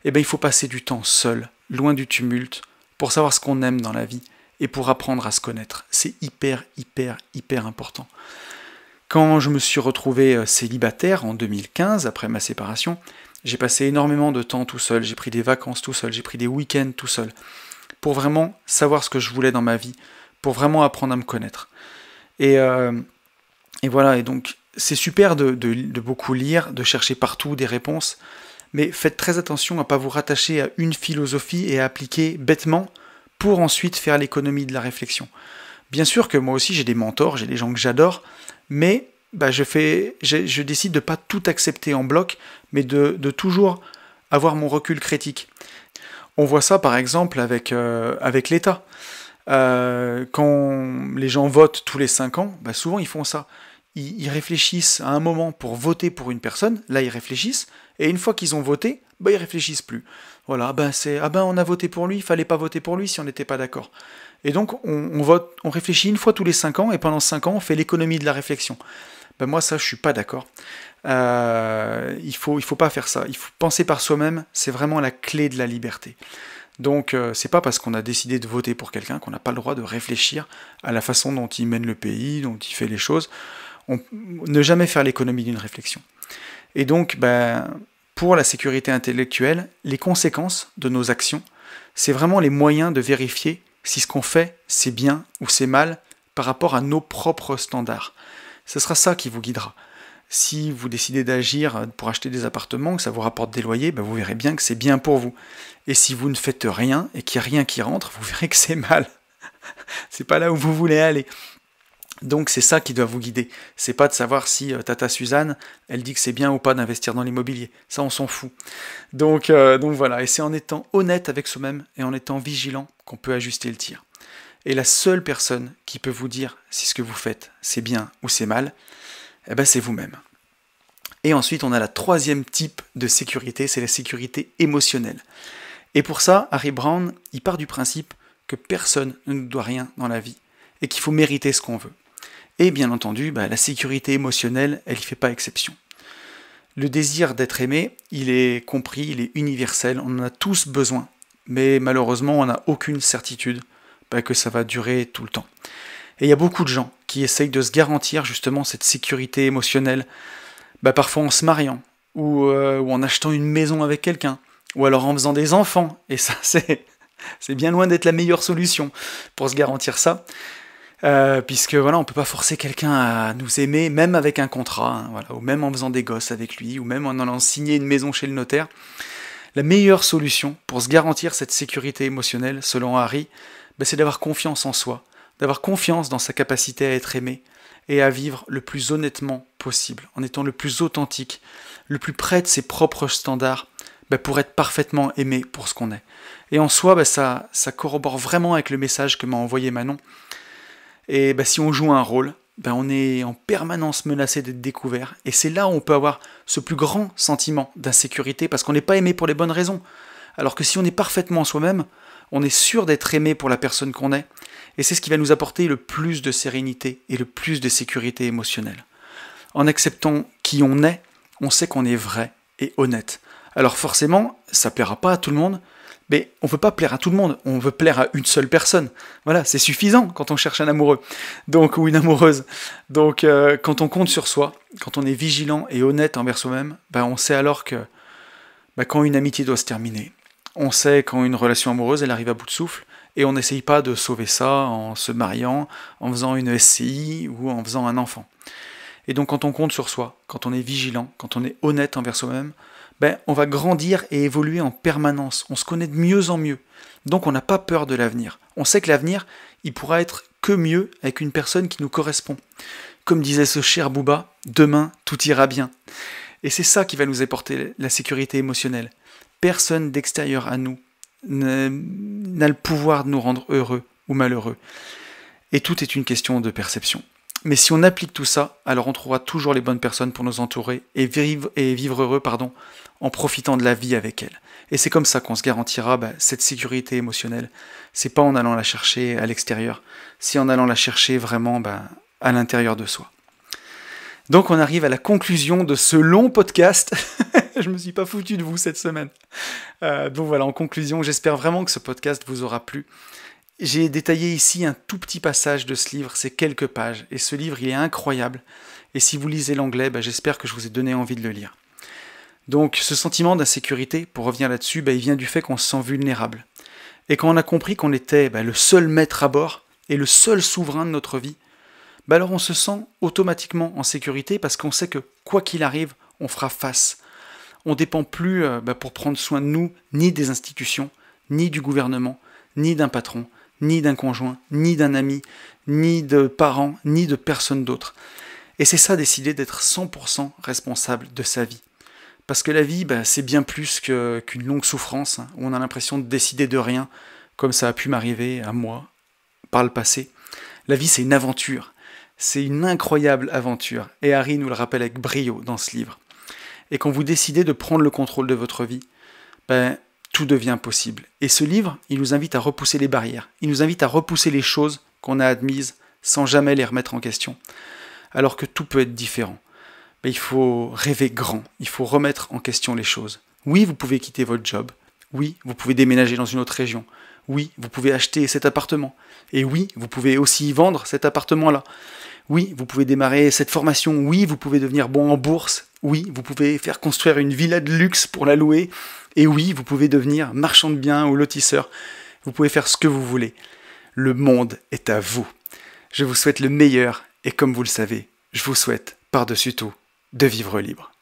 Speaker 1: Il faut passer du temps seul, loin du tumulte, pour savoir ce qu'on aime dans la vie et pour apprendre à se connaître. C'est hyper, hyper, hyper important. Quand je me suis retrouvé célibataire en 2015, après ma séparation, j'ai passé énormément de temps tout seul, j'ai pris des vacances tout seul, j'ai pris des week-ends tout seul, pour vraiment savoir ce que je voulais dans ma vie, pour vraiment apprendre à me connaître. Et voilà, et donc c'est super de beaucoup lire, de chercher partout des réponses, mais faites très attention à ne pas vous rattacher à une philosophie et à appliquer bêtement pour ensuite faire l'économie de la réflexion. Bien sûr que moi aussi j'ai des mentors, j'ai des gens que j'adore, mais je décide de ne pas tout accepter en bloc, mais de toujours avoir mon recul critique. On voit ça par exemple avec l'État. Quand les gens votent tous les 5 ans, souvent ils font ça. Ils réfléchissent à un moment pour voter pour une personne, là ils réfléchissent, et une fois qu'ils ont voté, ils réfléchissent plus. Voilà, on a voté pour lui, il fallait pas voter pour lui si on n'était pas d'accord. Et donc on vote, on réfléchit une fois tous les 5 ans, et pendant 5 ans on fait l'économie de la réflexion. Moi ça je suis pas d'accord. Il faut pas faire ça. Il faut penser par soi-même, c'est vraiment la clé de la liberté. Donc c'est pas parce qu'on a décidé de voter pour quelqu'un qu'on n'a pas le droit de réfléchir à la façon dont il mène le pays, dont il fait les choses. Ne jamais faire l'économie d'une réflexion. Et donc, pour la sécurité intellectuelle, les conséquences de nos actions, c'est vraiment les moyens de vérifier si ce qu'on fait, c'est bien ou c'est mal par rapport à nos propres standards. Ce sera ça qui vous guidera. Si vous décidez d'agir pour acheter des appartements, que ça vous rapporte des loyers, vous verrez bien que c'est bien pour vous. Et si vous ne faites rien et qu'il n'y a rien qui rentre, vous verrez que c'est mal. C'est pas là où vous voulez aller. Donc c'est ça qui doit vous guider. C'est pas de savoir si Tata Suzanne, elle dit que c'est bien ou pas d'investir dans l'immobilier. Ça, on s'en fout. Donc voilà. Et c'est en étant honnête avec soi-même et en étant vigilant qu'on peut ajuster le tir. Et la seule personne qui peut vous dire si ce que vous faites, c'est bien ou c'est mal, c'est vous-même. Et ensuite, on a la troisième type de sécurité, c'est la sécurité émotionnelle. Et pour ça, Harry Browne, il part du principe que personne ne nous doit rien dans la vie et qu'il faut mériter ce qu'on veut. Et bien entendu, la sécurité émotionnelle, elle n'y fait pas exception. Le désir d'être aimé, il est compris, il est universel, on en a tous besoin. Mais malheureusement, on n'a aucune certitude que ça va durer tout le temps. Et il y a beaucoup de gens qui essayent de se garantir justement cette sécurité émotionnelle, parfois en se mariant, ou en achetant une maison avec quelqu'un, ou alors en faisant des enfants. Et ça, c'est C'est bien loin d'être la meilleure solution pour se garantir ça. Puisque voilà, on peut pas forcer quelqu'un à nous aimer, même avec un contrat, hein, voilà, ou même en faisant des gosses avec lui, ou même en allant signer une maison chez le notaire. La meilleure solution pour se garantir cette sécurité émotionnelle, selon Harry, c'est d'avoir confiance en soi, d'avoir confiance dans sa capacité à être aimé et à vivre le plus honnêtement possible, en étant le plus authentique, le plus près de ses propres standards, pour être parfaitement aimé pour ce qu'on est. Et en soi, ça corrobore vraiment avec le message que m'a envoyé Manon. Et si on joue un rôle, on est en permanence menacé d'être découvert. Et c'est là où on peut avoir ce plus grand sentiment d'insécurité, parce qu'on n'est pas aimé pour les bonnes raisons. Alors que si on est parfaitement soi-même, on est sûr d'être aimé pour la personne qu'on est. Et c'est ce qui va nous apporter le plus de sérénité et le plus de sécurité émotionnelle. En acceptant qui on est, on sait qu'on est vrai et honnête. Alors forcément, ça ne plaira pas à tout le monde, mais on ne veut pas plaire à tout le monde, on veut plaire à une seule personne. Voilà, c'est suffisant quand on cherche un amoureux, ou une amoureuse. Donc quand on compte sur soi, quand on est vigilant et honnête envers soi-même, on sait alors que quand une amitié doit se terminer, on sait quand une relation amoureuse elle arrive à bout de souffle, et on n'essaye pas de sauver ça en se mariant, en faisant une SCI ou en faisant un enfant. Et donc quand on compte sur soi, quand on est vigilant, quand on est honnête envers soi-même, on va grandir et évoluer en permanence. On se connaît de mieux en mieux. Donc on n'a pas peur de l'avenir. On sait que l'avenir, il pourra être que mieux avec une personne qui nous correspond. Comme disait ce cher Booba, demain tout ira bien. Et c'est ça qui va nous apporter la sécurité émotionnelle. Personne d'extérieur à nous n'a le pouvoir de nous rendre heureux ou malheureux. Et tout est une question de perception. Mais si on applique tout ça, alors on trouvera toujours les bonnes personnes pour nous entourer et vivre heureux, en profitant de la vie avec elles. Et c'est comme ça qu'on se garantira cette sécurité émotionnelle. C'est pas en allant la chercher à l'extérieur, c'est en allant la chercher vraiment à l'intérieur de soi. Donc on arrive à la conclusion de ce long podcast. Je me suis pas foutu de vous cette semaine. Donc voilà, en conclusion, j'espère vraiment que ce podcast vous aura plu. J'ai détaillé ici un tout petit passage de ce livre, c'est quelques pages, et ce livre il est incroyable, et si vous lisez l'anglais, j'espère que je vous ai donné envie de le lire. Donc ce sentiment d'insécurité, pour revenir là-dessus, il vient du fait qu'on se sent vulnérable. Et quand on a compris qu'on était le seul maître à bord, et le seul souverain de notre vie, alors on se sent automatiquement en sécurité, parce qu'on sait que quoi qu'il arrive, on fera face. On ne dépend plus pour prendre soin de nous, ni des institutions, ni du gouvernement, ni d'un patron, ni d'un conjoint, ni d'un ami, ni de parents, ni de personne d'autre. Et c'est ça, décider d'être 100% responsable de sa vie. Parce que la vie, c'est bien plus qu'une longue souffrance, où on a l'impression de décider de rien, comme ça a pu m'arriver à moi, par le passé. La vie, c'est une aventure. C'est une incroyable aventure. Et Harry nous le rappelle avec brio dans ce livre. Et quand vous décidez de prendre le contrôle de votre vie, tout devient possible. Et ce livre, il nous invite à repousser les barrières. Il nous invite à repousser les choses qu'on a admises sans jamais les remettre en question. Alors que tout peut être différent. Il faut rêver grand. Il faut remettre en question les choses. Oui, vous pouvez quitter votre job. Oui, vous pouvez déménager dans une autre région. Oui, vous pouvez acheter cet appartement. Et oui, vous pouvez aussi vendre cet appartement-là. Oui, vous pouvez démarrer cette formation. Oui, vous pouvez devenir bon en bourse. Oui, vous pouvez faire construire une villa de luxe pour la louer. Et oui, vous pouvez devenir marchand de biens ou lotisseur. Vous pouvez faire ce que vous voulez. Le monde est à vous. Je vous souhaite le meilleur et comme vous le savez, je vous souhaite, par-dessus tout, de vivre libre.